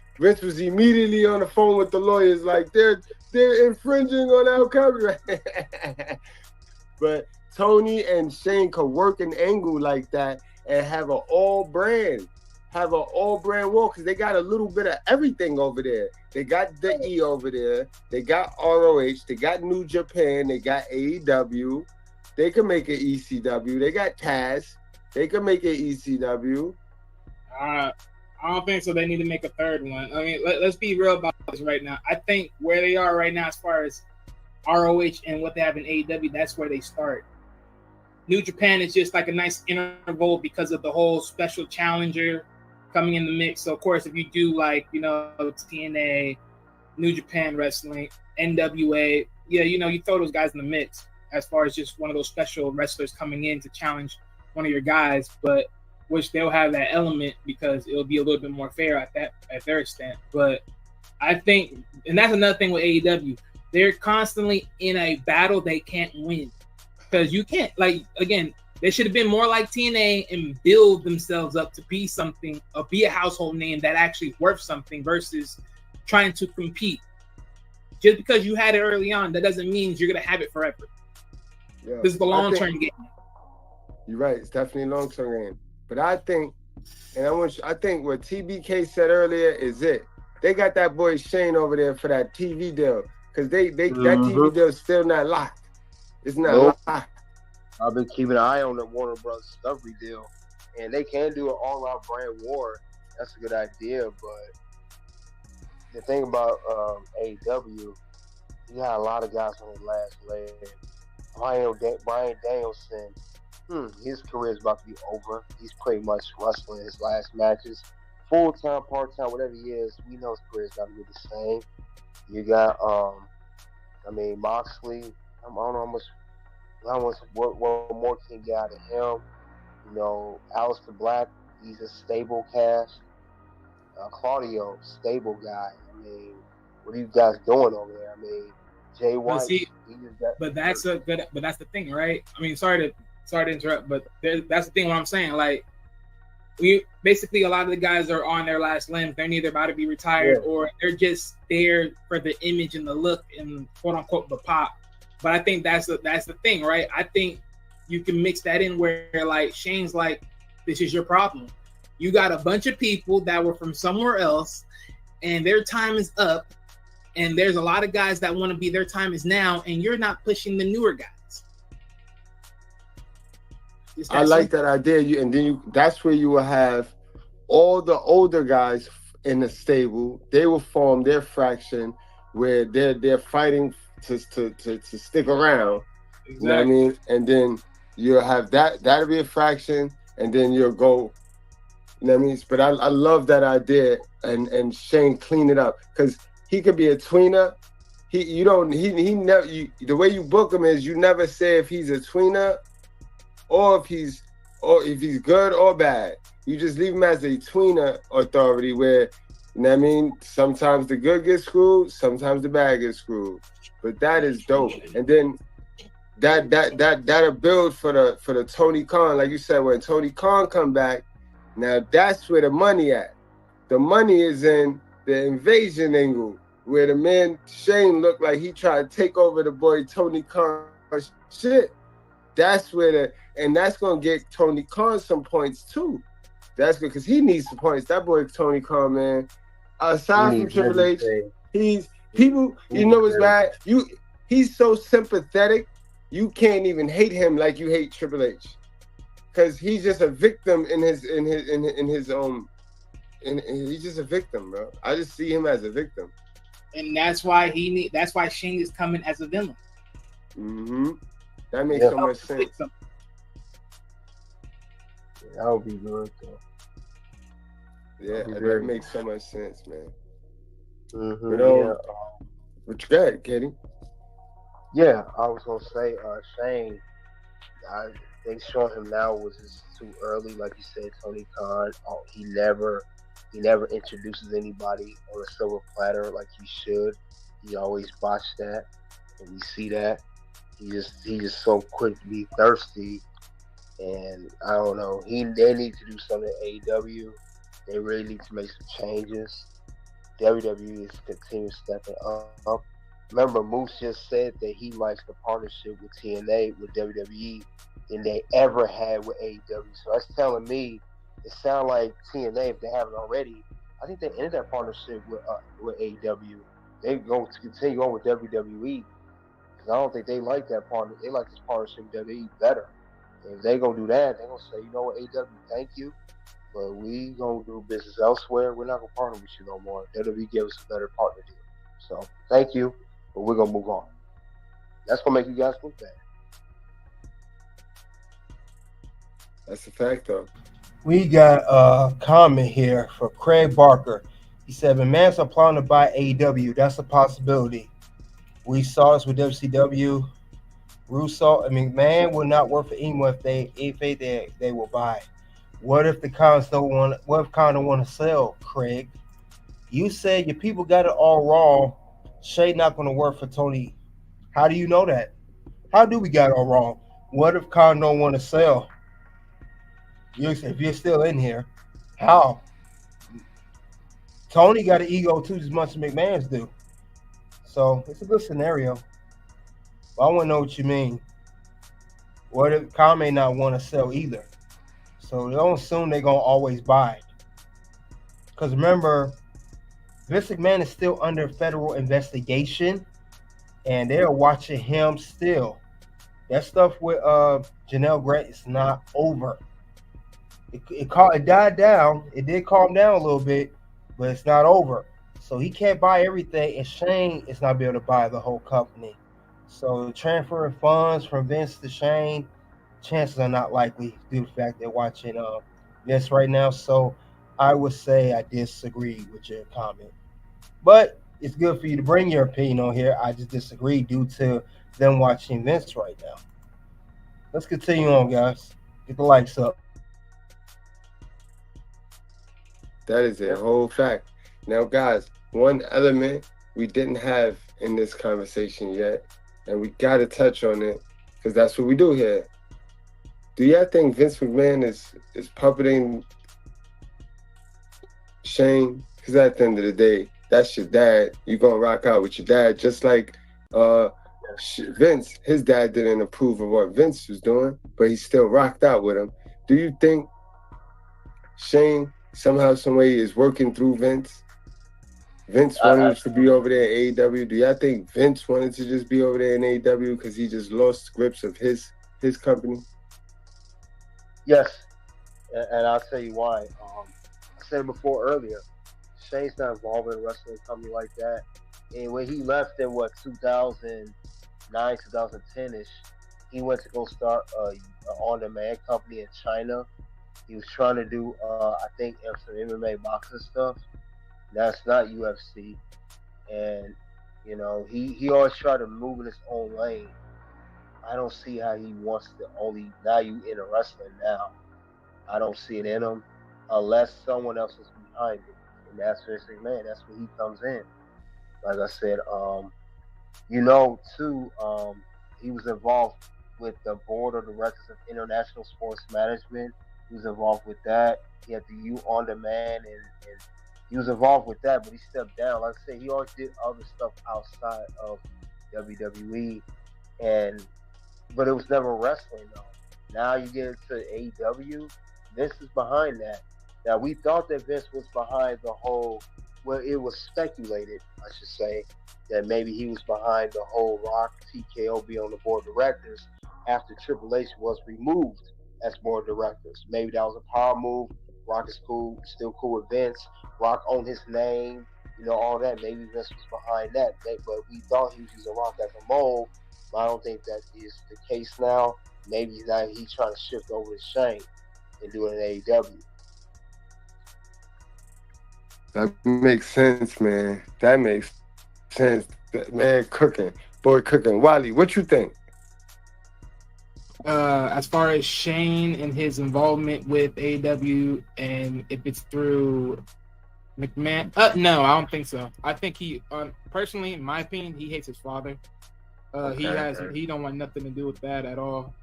immediately on the phone with the lawyers, like they're infringing on our copyright. But Tony and Shane could work an angle like that and have an all brand wall, because they got a little bit of everything over there. They got the E over there. They got ROH. They got New Japan. They got AEW. They can make an ECW. They got Taz. They can make an ECW. I don't think so. They need to make a third one. I mean, let's be real about this right now. I think where they are right now, as far as ROH and what they have in AEW, that's where they start. New Japan is just like a nice interval because of the whole special challenger coming in the mix. So, of course, if you do like, TNA, New Japan Wrestling, NWA, you throw those guys in the mix as far as just one of those special wrestlers coming in to challenge one of your guys. But which they'll have that element because it'll be a little bit more fair at their extent. But I think, and that's another thing with AEW, they're constantly in a battle they can't win because you can't, like, again, they should have been more like TNA and build themselves up to be something, or be a household name that actually is worth something versus trying to compete. Just because you had it early on, that doesn't mean you're going to have it forever. Yeah. This is the long-term game. You're right. It's definitely a long-term game. But I think, and I think what TBK said earlier is it. They got that boy Shane over there for that TV deal because that TV deal is still not locked. It's not locked. I've been keeping an eye on the Warner Bros. Discovery deal, and they can do an all-out brand war. That's a good idea, but the thing about AEW, you got a lot of guys on their last leg. Bryan Danielson, his career is about to be over. He's pretty much wrestling his last matches. Full-time, part-time, whatever he is, we know his career is going to be the same. You got, Moxley. I don't know how much what more can get out of him. You know, Aleister Black, he's a stable cast. Claudio, stable guy. I mean, what are you guys doing over there? I mean, Jay White. But that's the thing, right? I mean, sorry to interrupt, but that's the thing. What I'm saying, like, we basically, a lot of the guys are on their last limbs. They're neither about to be retired or they're just there for the image and the look and quote unquote the pop. But I think that's the thing, right? I think you can mix that in where, like, Shane's like, this is your problem. You got a bunch of people that were from somewhere else and their time is up. And there's a lot of guys that want to be, their time is now, and you're not pushing the newer guys. I like that idea. And then that's where you will have all the older guys in the stable. They will form their fraction where they're fighting to stick around. Exactly. You know what I mean? And then you'll have that'll be a fraction, and then you'll go. You know what I mean? But I love that idea, and Shane clean it up because he could be a tweener. He never, the way you book him is you never say if he's a tweener or if he's good or bad. You just leave him as a tweener authority where, you know what I mean? Sometimes the good gets screwed, sometimes the bad gets screwed. But that is dope. And then that'll build for the Tony Khan. Like you said, when Tony Khan come back, now that's where the money at. The money is in the invasion angle, where the man Shane looked like he tried to take over the boy Tony Khan shit. That's where and that's gonna get Tony Khan some points too. That's good because he needs some points. That boy Tony Khan, man. Aside from Triple H, he's people. You know what's bad? He's so sympathetic. You can't even hate him like you hate Triple H, because he's just a victim in his own. And he's just a victim, bro. I just see him as a victim. And that's why that's why Shane is coming as a villain. Mm-hmm. That makes so much sense. That would be good, though. Yeah, that makes so much sense, man. Mm-hmm. You know, what you got, Katie? Yeah, I was gonna say, Shane. I think showing him now was just too early. Like you said, Tony Khan. He never introduces anybody on a silver platter like he should. He always botched that, and we see that. He's just so quick to be thirsty, and I don't know. They need to do something at AEW. They really need to make some changes. WWE is continuing stepping up. Remember, Moose just said that he likes the partnership with TNA, with WWE, than they ever had with AEW. So that's telling me, it sounds like TNA, if they haven't already, I think they ended that partnership with AEW. They're going to continue on with WWE, because I don't think they like that partner. They like this partnership with WWE better. And if they're going to do that, they're going to say, you know what, AEW, thank you, but we going to do business elsewhere. We're not going to partner with you no more. WWE gave us a better partner deal. So thank you, but we're going to move on. That's going to make you guys look bad. That's a fact, though. We got a comment here for Craig Barker. He said, McMahon's applying to buy AEW. That's a possibility. We saw this with WCW. Russo and McMahon will not work for anyone if they will buy. What if the cons don't want? What if Con don't want to sell, Craig? You said your people got it all wrong. Shay not going to work for Tony. How do you know that? How do we got it all wrong? What if Con don't want to sell? If you're still in here, how? Tony got an ego too, as much as McMahon's do. So it's a good scenario. But I want to know what you mean. What if Con may not want to sell either? So don't assume they're going to always buy it. Because remember, Vince McMahon is still under federal investigation, and they're watching him still. That stuff with Janelle Grant is not over. It died down. It did calm down a little bit, but it's not over. So he can't buy everything, and Shane is not be able to buy the whole company. So transferring funds from Vince to Shane, chances are not likely due to the fact they're watching Vince right now. So I would say I disagree with your comment. But it's good for you to bring your opinion on here. I just disagree due to them watching Vince right now. Let's continue on, guys. Get the likes up. That is a whole fact. Now, guys, one element we didn't have in this conversation yet, and we got to touch on it because that's what we do here. Do y'all think Vince McMahon is puppeting Shane? Because at the end of the day, that's your dad. You're going to rock out with your dad, just like Vince. His dad didn't approve of what Vince was doing, but he still rocked out with him. Do you think Shane somehow, some way is working through Vince? Vince wanted to be over there at AEW. Do y'all think Vince wanted to just be over there in AEW because he just lost grips of his company? Yes, and I'll tell you why. I said it before earlier. Shane's not involved in a wrestling company like that. And when he left in 2009, 2010-ish, he went to go start an on-demand company in China. He was trying to do, I think, some MMA boxing stuff. That's not UFC. And, you know, he always tried to move in his own lane. I don't see how he wants to only value in a wrestling now. I don't see it in him unless someone else is behind it. And that's Vince McMahon. That's where he comes in. Like I said, you know, too, he was involved with the board of directors of International Sports Management. He was involved with that. He had the U On Demand, and he was involved with that, but he stepped down. Like I said, he always did other stuff outside of WWE, but it was never wrestling, though. Now you get into AEW, Vince is behind that. Now, we thought that Vince was behind the whole, well, it was speculated, I should say, that maybe he was behind the whole Rock TKO be on the board of directors after Triple H was removed as board of directors. Maybe that was a power move. Rock is cool, still cool with Vince. Rock owned his name, you know, all that. Maybe Vince was behind that. But we thought he was using Rock as a mold. But I don't think that is the case now. Maybe now he's trying to shift over to Shane and do it in AEW. That makes sense, man. That makes sense. Man, cooking. Wally, what you think? As far as Shane and his involvement with AEW, and if it's through McMahon, no, I don't think so. I think he, personally, in my opinion, he hates his father. He don't want nothing to do with that at all.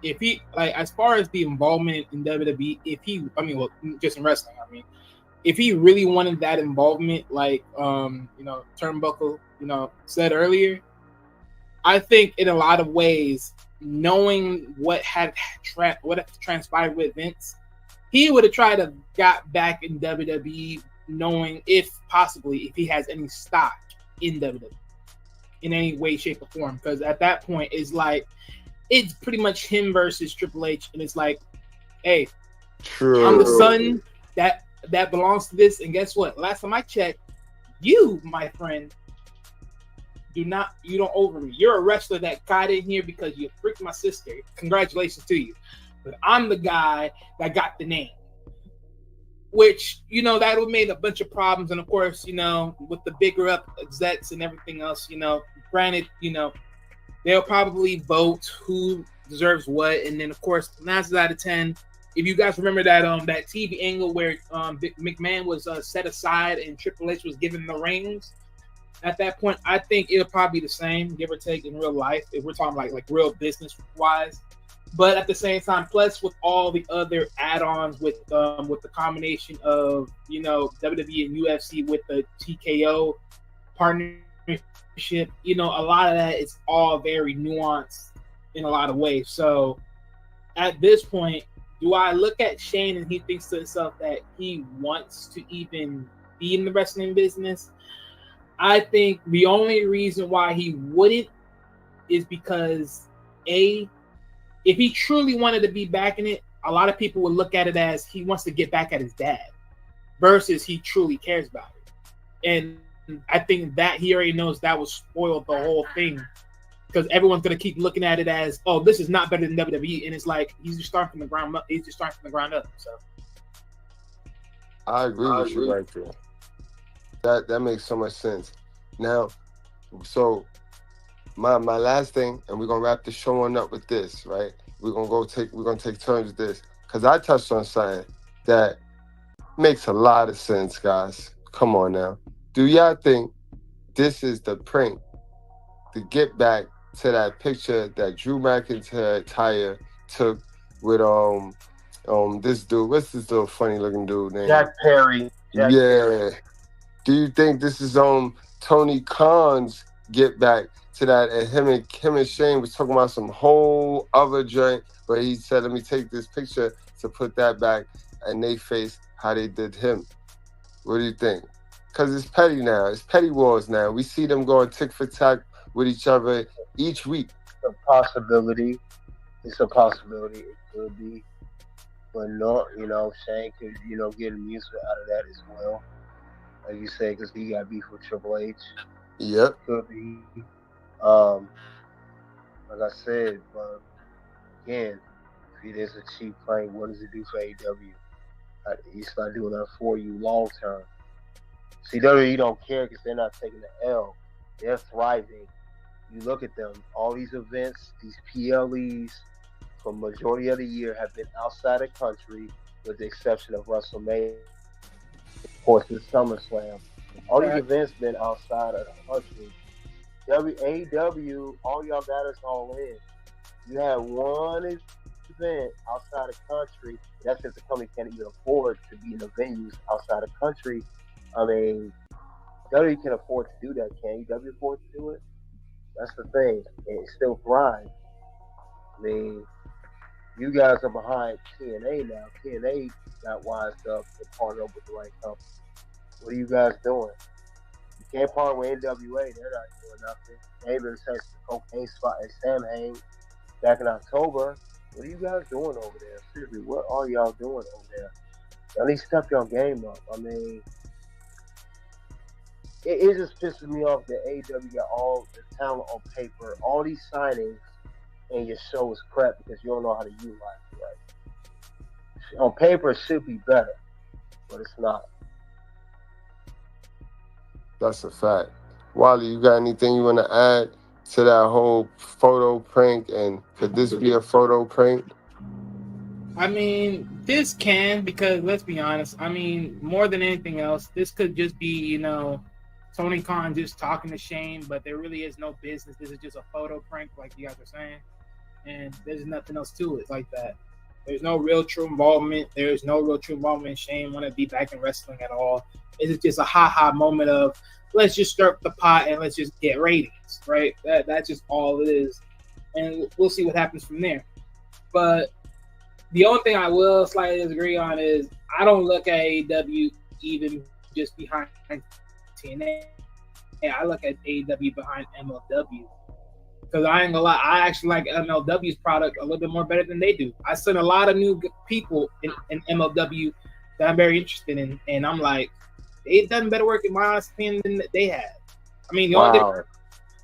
If he, like, as far as the involvement in WWE, just in wrestling, if he really wanted that involvement, like, Turnbuckle, said earlier, I think in a lot of ways, knowing what had transpired with Vince, he would have tried to got back in WWE, knowing if he has any stock in WWE in any way, shape, or form. Because at that point, it's pretty much him versus Triple H, and it's like, hey, true, I'm the son that belongs to this, and guess what? Last time I checked, you, my friend, you don't over me. You're a wrestler that got in here because you freaked my sister. Congratulations to you. But I'm the guy that got the name. Which, that would have made a bunch of problems. And of course, with the bigger up execs and everything else, granted, they'll probably vote who deserves what. And then of course, 9 out of 10, if you guys remember that that TV angle where McMahon was set aside and Triple H was given the rings, at that point, I think it'll probably be the same, give or take, in real life if we're talking like real business wise. But at the same time, plus with all the other add-ons with the combination of WWE and UFC with the TKO partnership, a lot of that is all very nuanced in a lot of ways. So at this point, do I look at Shane and he thinks to himself that he wants to even be in the wrestling business? I think the only reason why he wouldn't is because if he truly wanted to be back in it, a lot of people would look at it as he wants to get back at his dad versus he truly cares about it. And I think that he already knows that will spoil the whole thing because everyone's going to keep looking at it as, oh, this is not better than WWE. And it's like, he's just starting from the ground up. He's just starting from the ground up. So I agree with you right there. That makes so much sense. Now, so my last thing, and we're gonna wrap the show on up with this, right? We're gonna take turns with this. Cause I touched on something that makes a lot of sense, guys. Come on now. Do y'all think this is the prank to get back to that picture that Drew McIntyre took with this dude? What's this little funny looking dude name? Jack Perry. Perry. Do you think this is Tony Khan's get back to that? And him and Shane was talking about some whole other joint, but he said, let me take this picture to put that back, and they face how they did him. What do you think? Because it's petty now. It's petty wars now. We see them going tick for tack with each other each week. It's a possibility. It's a possibility. It could be. But no, Shane could, get amusement out of that as well. Like you said, because he got beef with Triple H. Yep. Could be. Like I said, but again, if it is a cheap prank, what does it do for AEW? It's not doing that for you long term. See, WWE don't care because they're not taking the L. They're thriving. You look at them, all these events, these PLEs, for majority of the year have been outside the country, with the exception of WrestleMania, of course, the SummerSlam. All these events been outside of the country. AEW, all y'all got us all in. You have one event outside the country. That's because the company can't even afford to be in the venues outside the country. I mean, WWE can afford to do that, can you? WWE afford to do it? That's the thing. And it still thrives. I mean, you guys are behind TNA now. TNA got wised up and partnered up with the right company. What are you guys doing? You can't partner with NWA. They're not doing nothing. They even sent the cocaine spot at Samhain back in October. What are you guys doing over there? Seriously, what are y'all doing over there? Y'all need to step your game up. I mean, it just pisses me off that AEW got all the talent on paper, all these signings, and your show is crap because you don't know how to utilize it right. On paper, it should be better, but it's not. That's a fact. Wally, you got anything you want to add to that whole photo prank? And could this be a photo prank? I mean, this can, because let's be honest. I mean, more than anything else, this could just be, Tony Khan just talking to Shane, but there really is no business. This is just a photo prank, like you guys are saying. And there's nothing else to it like that. There's no real true involvement. There's no real true involvement in Shane want to be back in wrestling at all. It's just a ha-ha moment of, let's just stir up the pot and let's just get ratings, right? That's just all it is. And we'll see what happens from there. But the only thing I will slightly disagree on is I don't look at AEW even just behind TNA. I look at AEW behind MLW. Because I ain't gonna lie, I actually like MLW's product a little bit more better than they do. I seen a lot of new people in MLW that I'm very interested in, and I'm like, they've done better work in my honest opinion than they have. I mean, the only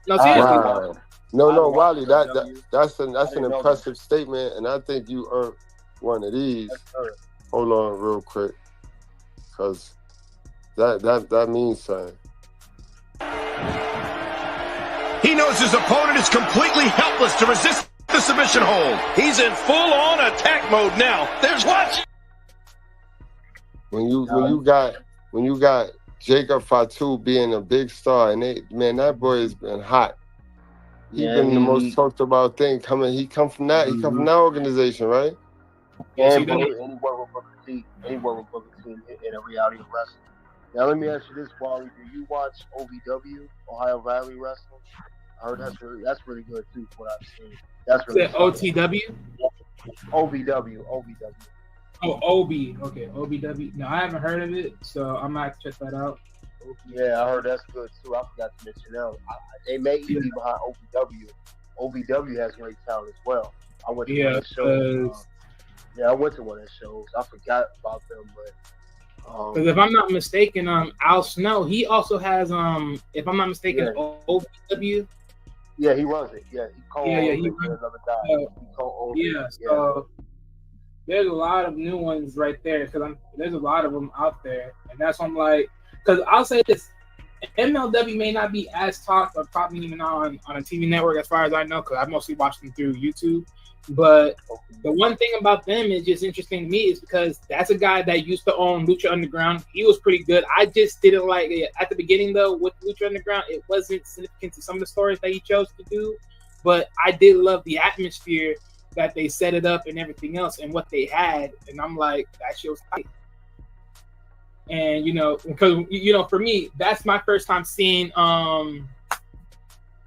no, seriously. Wow. No, Wally, that's an impressive statement, and I think you earned one of these. Hold on, real quick, because that means something. He knows his opponent is completely helpless to resist The submission hold. He's in full-on attack mode now. There's what? When you got Jacob Fatu being a big star, and that boy has been hot. He's been the most talked about thing coming. He come from that organization, right? And he worked with Booker T in a reality of wrestling. Now let me ask you this, Wally. Do you watch OVW, Ohio Valley Wrestling? I heard that's really good too, from what I've seen. That's really OTW? OVW. Oh, OB. Okay, OVW. No, I haven't heard of it, so I might check that out. Yeah, I heard that's good too. I forgot to mention that. They may even be behind OVW. OVW has great talent as well. I went to one of the shows. I went to one of the shows. I forgot about them, but because if I'm not mistaken, Al Snow, he also has if I'm not mistaken, OVW. Yeah, he runs it. Yeah, he co-owns another guy. He co-owns it. So there's a lot of new ones right there because there's a lot of them out there, and that's why I'm like, because I'll say this, MLW may not be as talked or probably even on a TV network as far as I know, because I mostly watch them through YouTube. But the one thing about them is just interesting to me is because that's a guy that used to own Lucha Underground. He was pretty good. I just didn't like it at the beginning though with Lucha Underground. It wasn't significant to some of the stories that he chose to do, but I did love the atmosphere that they set it up and everything else and what they had. And I'm like, that shit was tight. And because for me, that's my first time seeing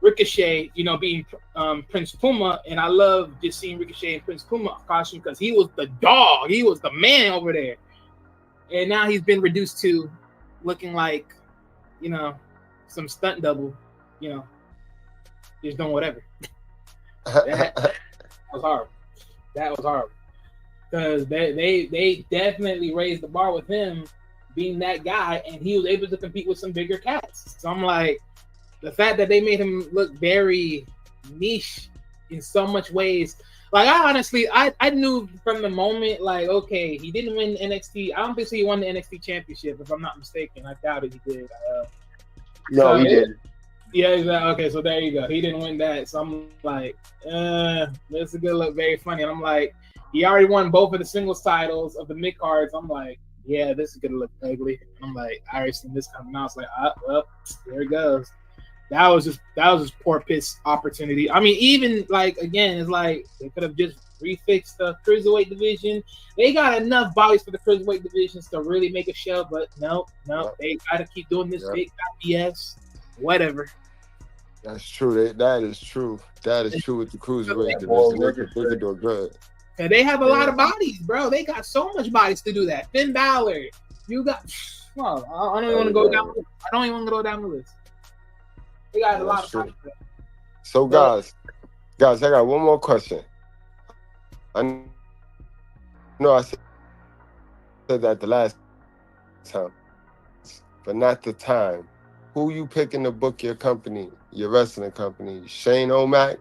Ricochet, being Prince Puma, and I love just seeing Ricochet and Prince Puma costume because he was the dog, he was the man over there, and now he's been reduced to looking like, some stunt double, just doing whatever. That was horrible. That was horrible because they definitely raised the bar with him being that guy, and he was able to compete with some bigger cats. So I'm like, the fact that they made him look very niche in so much ways. Like, I honestly knew from the moment, like, okay, he didn't win NXT. I don't think he won the NXT championship, if I'm not mistaken. I doubt it he did. No, he didn't. Yeah, exactly. Okay, so there you go. He didn't win that. So I'm like, this is going to look very funny. And I'm like, he already won both of the singles titles of the mid-cards. I'm like, yeah, this is going to look ugly. I'm like, I already seen this coming out. It's like, well, there it goes. That was just poor piss opportunity. I mean, even like again, it's like they could have just refixed the cruiserweight division. They got enough bodies for the cruiserweight divisions to really make a show, but no, they got to keep doing this big BS. Whatever. That's true. That is true. That is true with the cruiserweight division. They could do good. And they have a lot of bodies, bro. They got so much bodies to do that. Finn Balor, you got. Well, I don't even want to go down. I don't even want to go down the list. They got a lot of time. So guys, I got one more question. I know I said that the last time, but not the time. Who you picking to book your company, your wrestling company? Shane O'Mac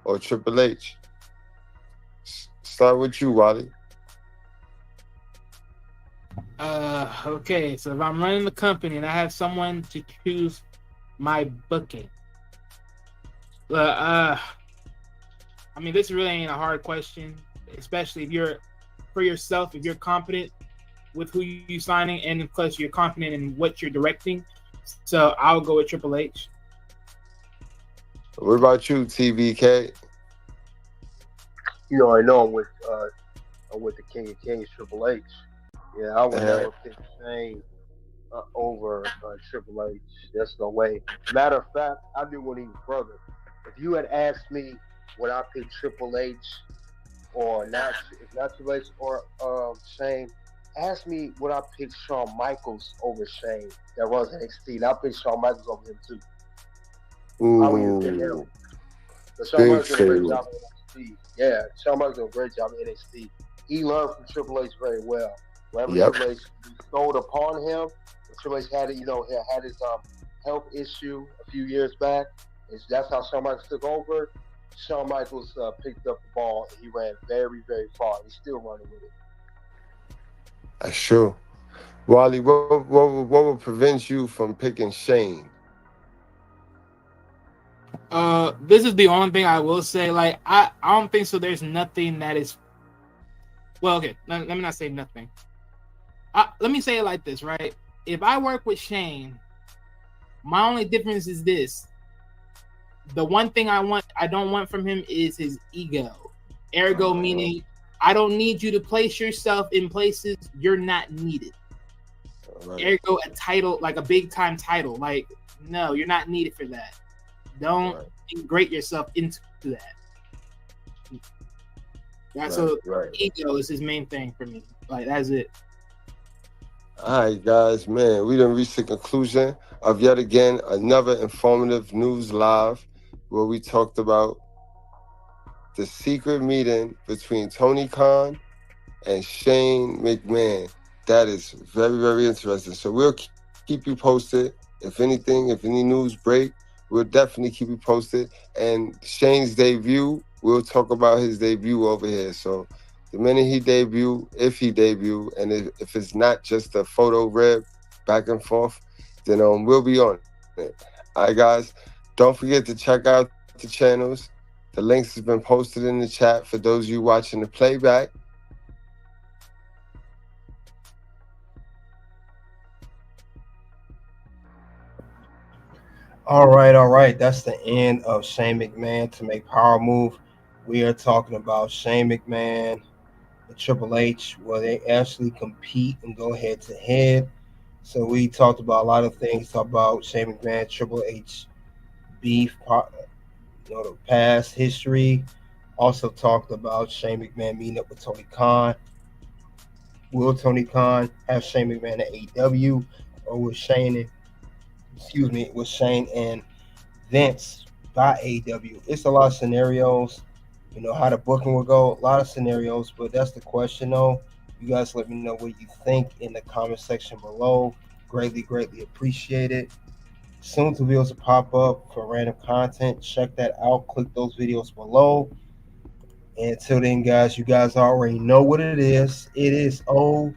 or Triple H? Start with you, Wally. Okay, so if I'm running the company and I have someone to choose my booking. I mean, this really ain't a hard question, especially if you're for yourself, if you're confident with who you're signing, and plus you're confident in what you're directing. So I'll go with Triple H. What about you, TBK? I know I'm with the King of Kings, Triple H. Yeah, I would never pick Shane over Triple H. There's no way. Matter of fact, I knew when he was brother. If you had asked me would I pick Triple H or not Triple H or Shane, ask me would I pick Shawn Michaels over Shane that runs NXT. And I pick Shawn Michaels over him too. How would you pick him? Shawn Michaels did a great job in NXT. Yeah, Shawn Michaels did a great job in NXT. He learned from Triple H very well. Whenever Triple H bestowed upon him, Triple H had had his health issue a few years back. That's how Shawn Michaels took over. Shawn Michaels picked up the ball and he ran very, very far. He's still running with it. That's true. Wally, what will prevent you from picking Shane? This is the only thing I will say. Like, I don't think so. There's nothing that is. Well, okay. Let me not say nothing. Let me say it like this, right? If I work with Shane, my only difference is this. The one thing I don't want from him is his ego. Ergo, meaning I don't need you to place yourself in places you're not needed. Right. Ergo, a title, like a big time title. Like, no, you're not needed for that. Don't integrate yourself into that. That's ego is his main thing for me. Like, that's it. All right, guys, man, we done reached the conclusion of yet again another informative news live where we talked about the secret meeting between Tony Khan and Shane McMahon. That is very, very interesting. So we'll keep you posted. If anything, if any news break, we'll definitely keep you posted. And Shane's debut, we'll talk about his debut over here. So the minute he debut, if he debut, and if it's not just a photo rib back and forth, then we'll be on it. All right, guys, don't forget to check out the channels. The links have been posted in the chat for those of you watching the playback. All right. That's the end of Shane McMahon to make Power Move. We are talking about Shane McMahon and Triple H, where they actually compete and go head to head. So we talked about a lot of things. Talked about Shane McMahon, Triple H beef, the past history. Also talked about Shane McMahon meeting up with Tony Khan. Will Tony Khan have Shane McMahon at AEW, or was Shane and Vince by AEW? It's a lot of scenarios. You know how the booking will go. A lot of scenarios, but that's the question, though. You guys let me know what you think in the comment section below. Greatly appreciate it. Soon to videos will pop up for random content. Check that out. Click those videos below. And until then, guys, you guys already know what it is. It is OUNT.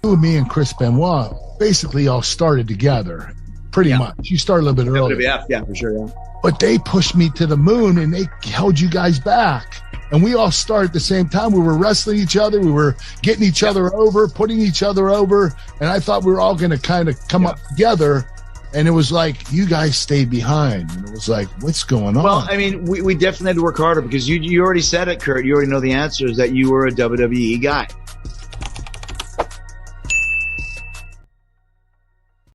Me and Chris Benoit basically all started together, pretty much. You started a little bit earlier. Yeah, for sure, yeah. But they pushed me to the moon, and they held you guys back. And we all started at the same time. We were wrestling each other. We were getting each other over, putting each other over. And I thought we were all going to kind of come up together. And it was like, you guys stayed behind. And it was like, what's going on? Well, I mean, we definitely had to work harder because you already said it, Kurt. You already know the answer is that you were a WWE guy.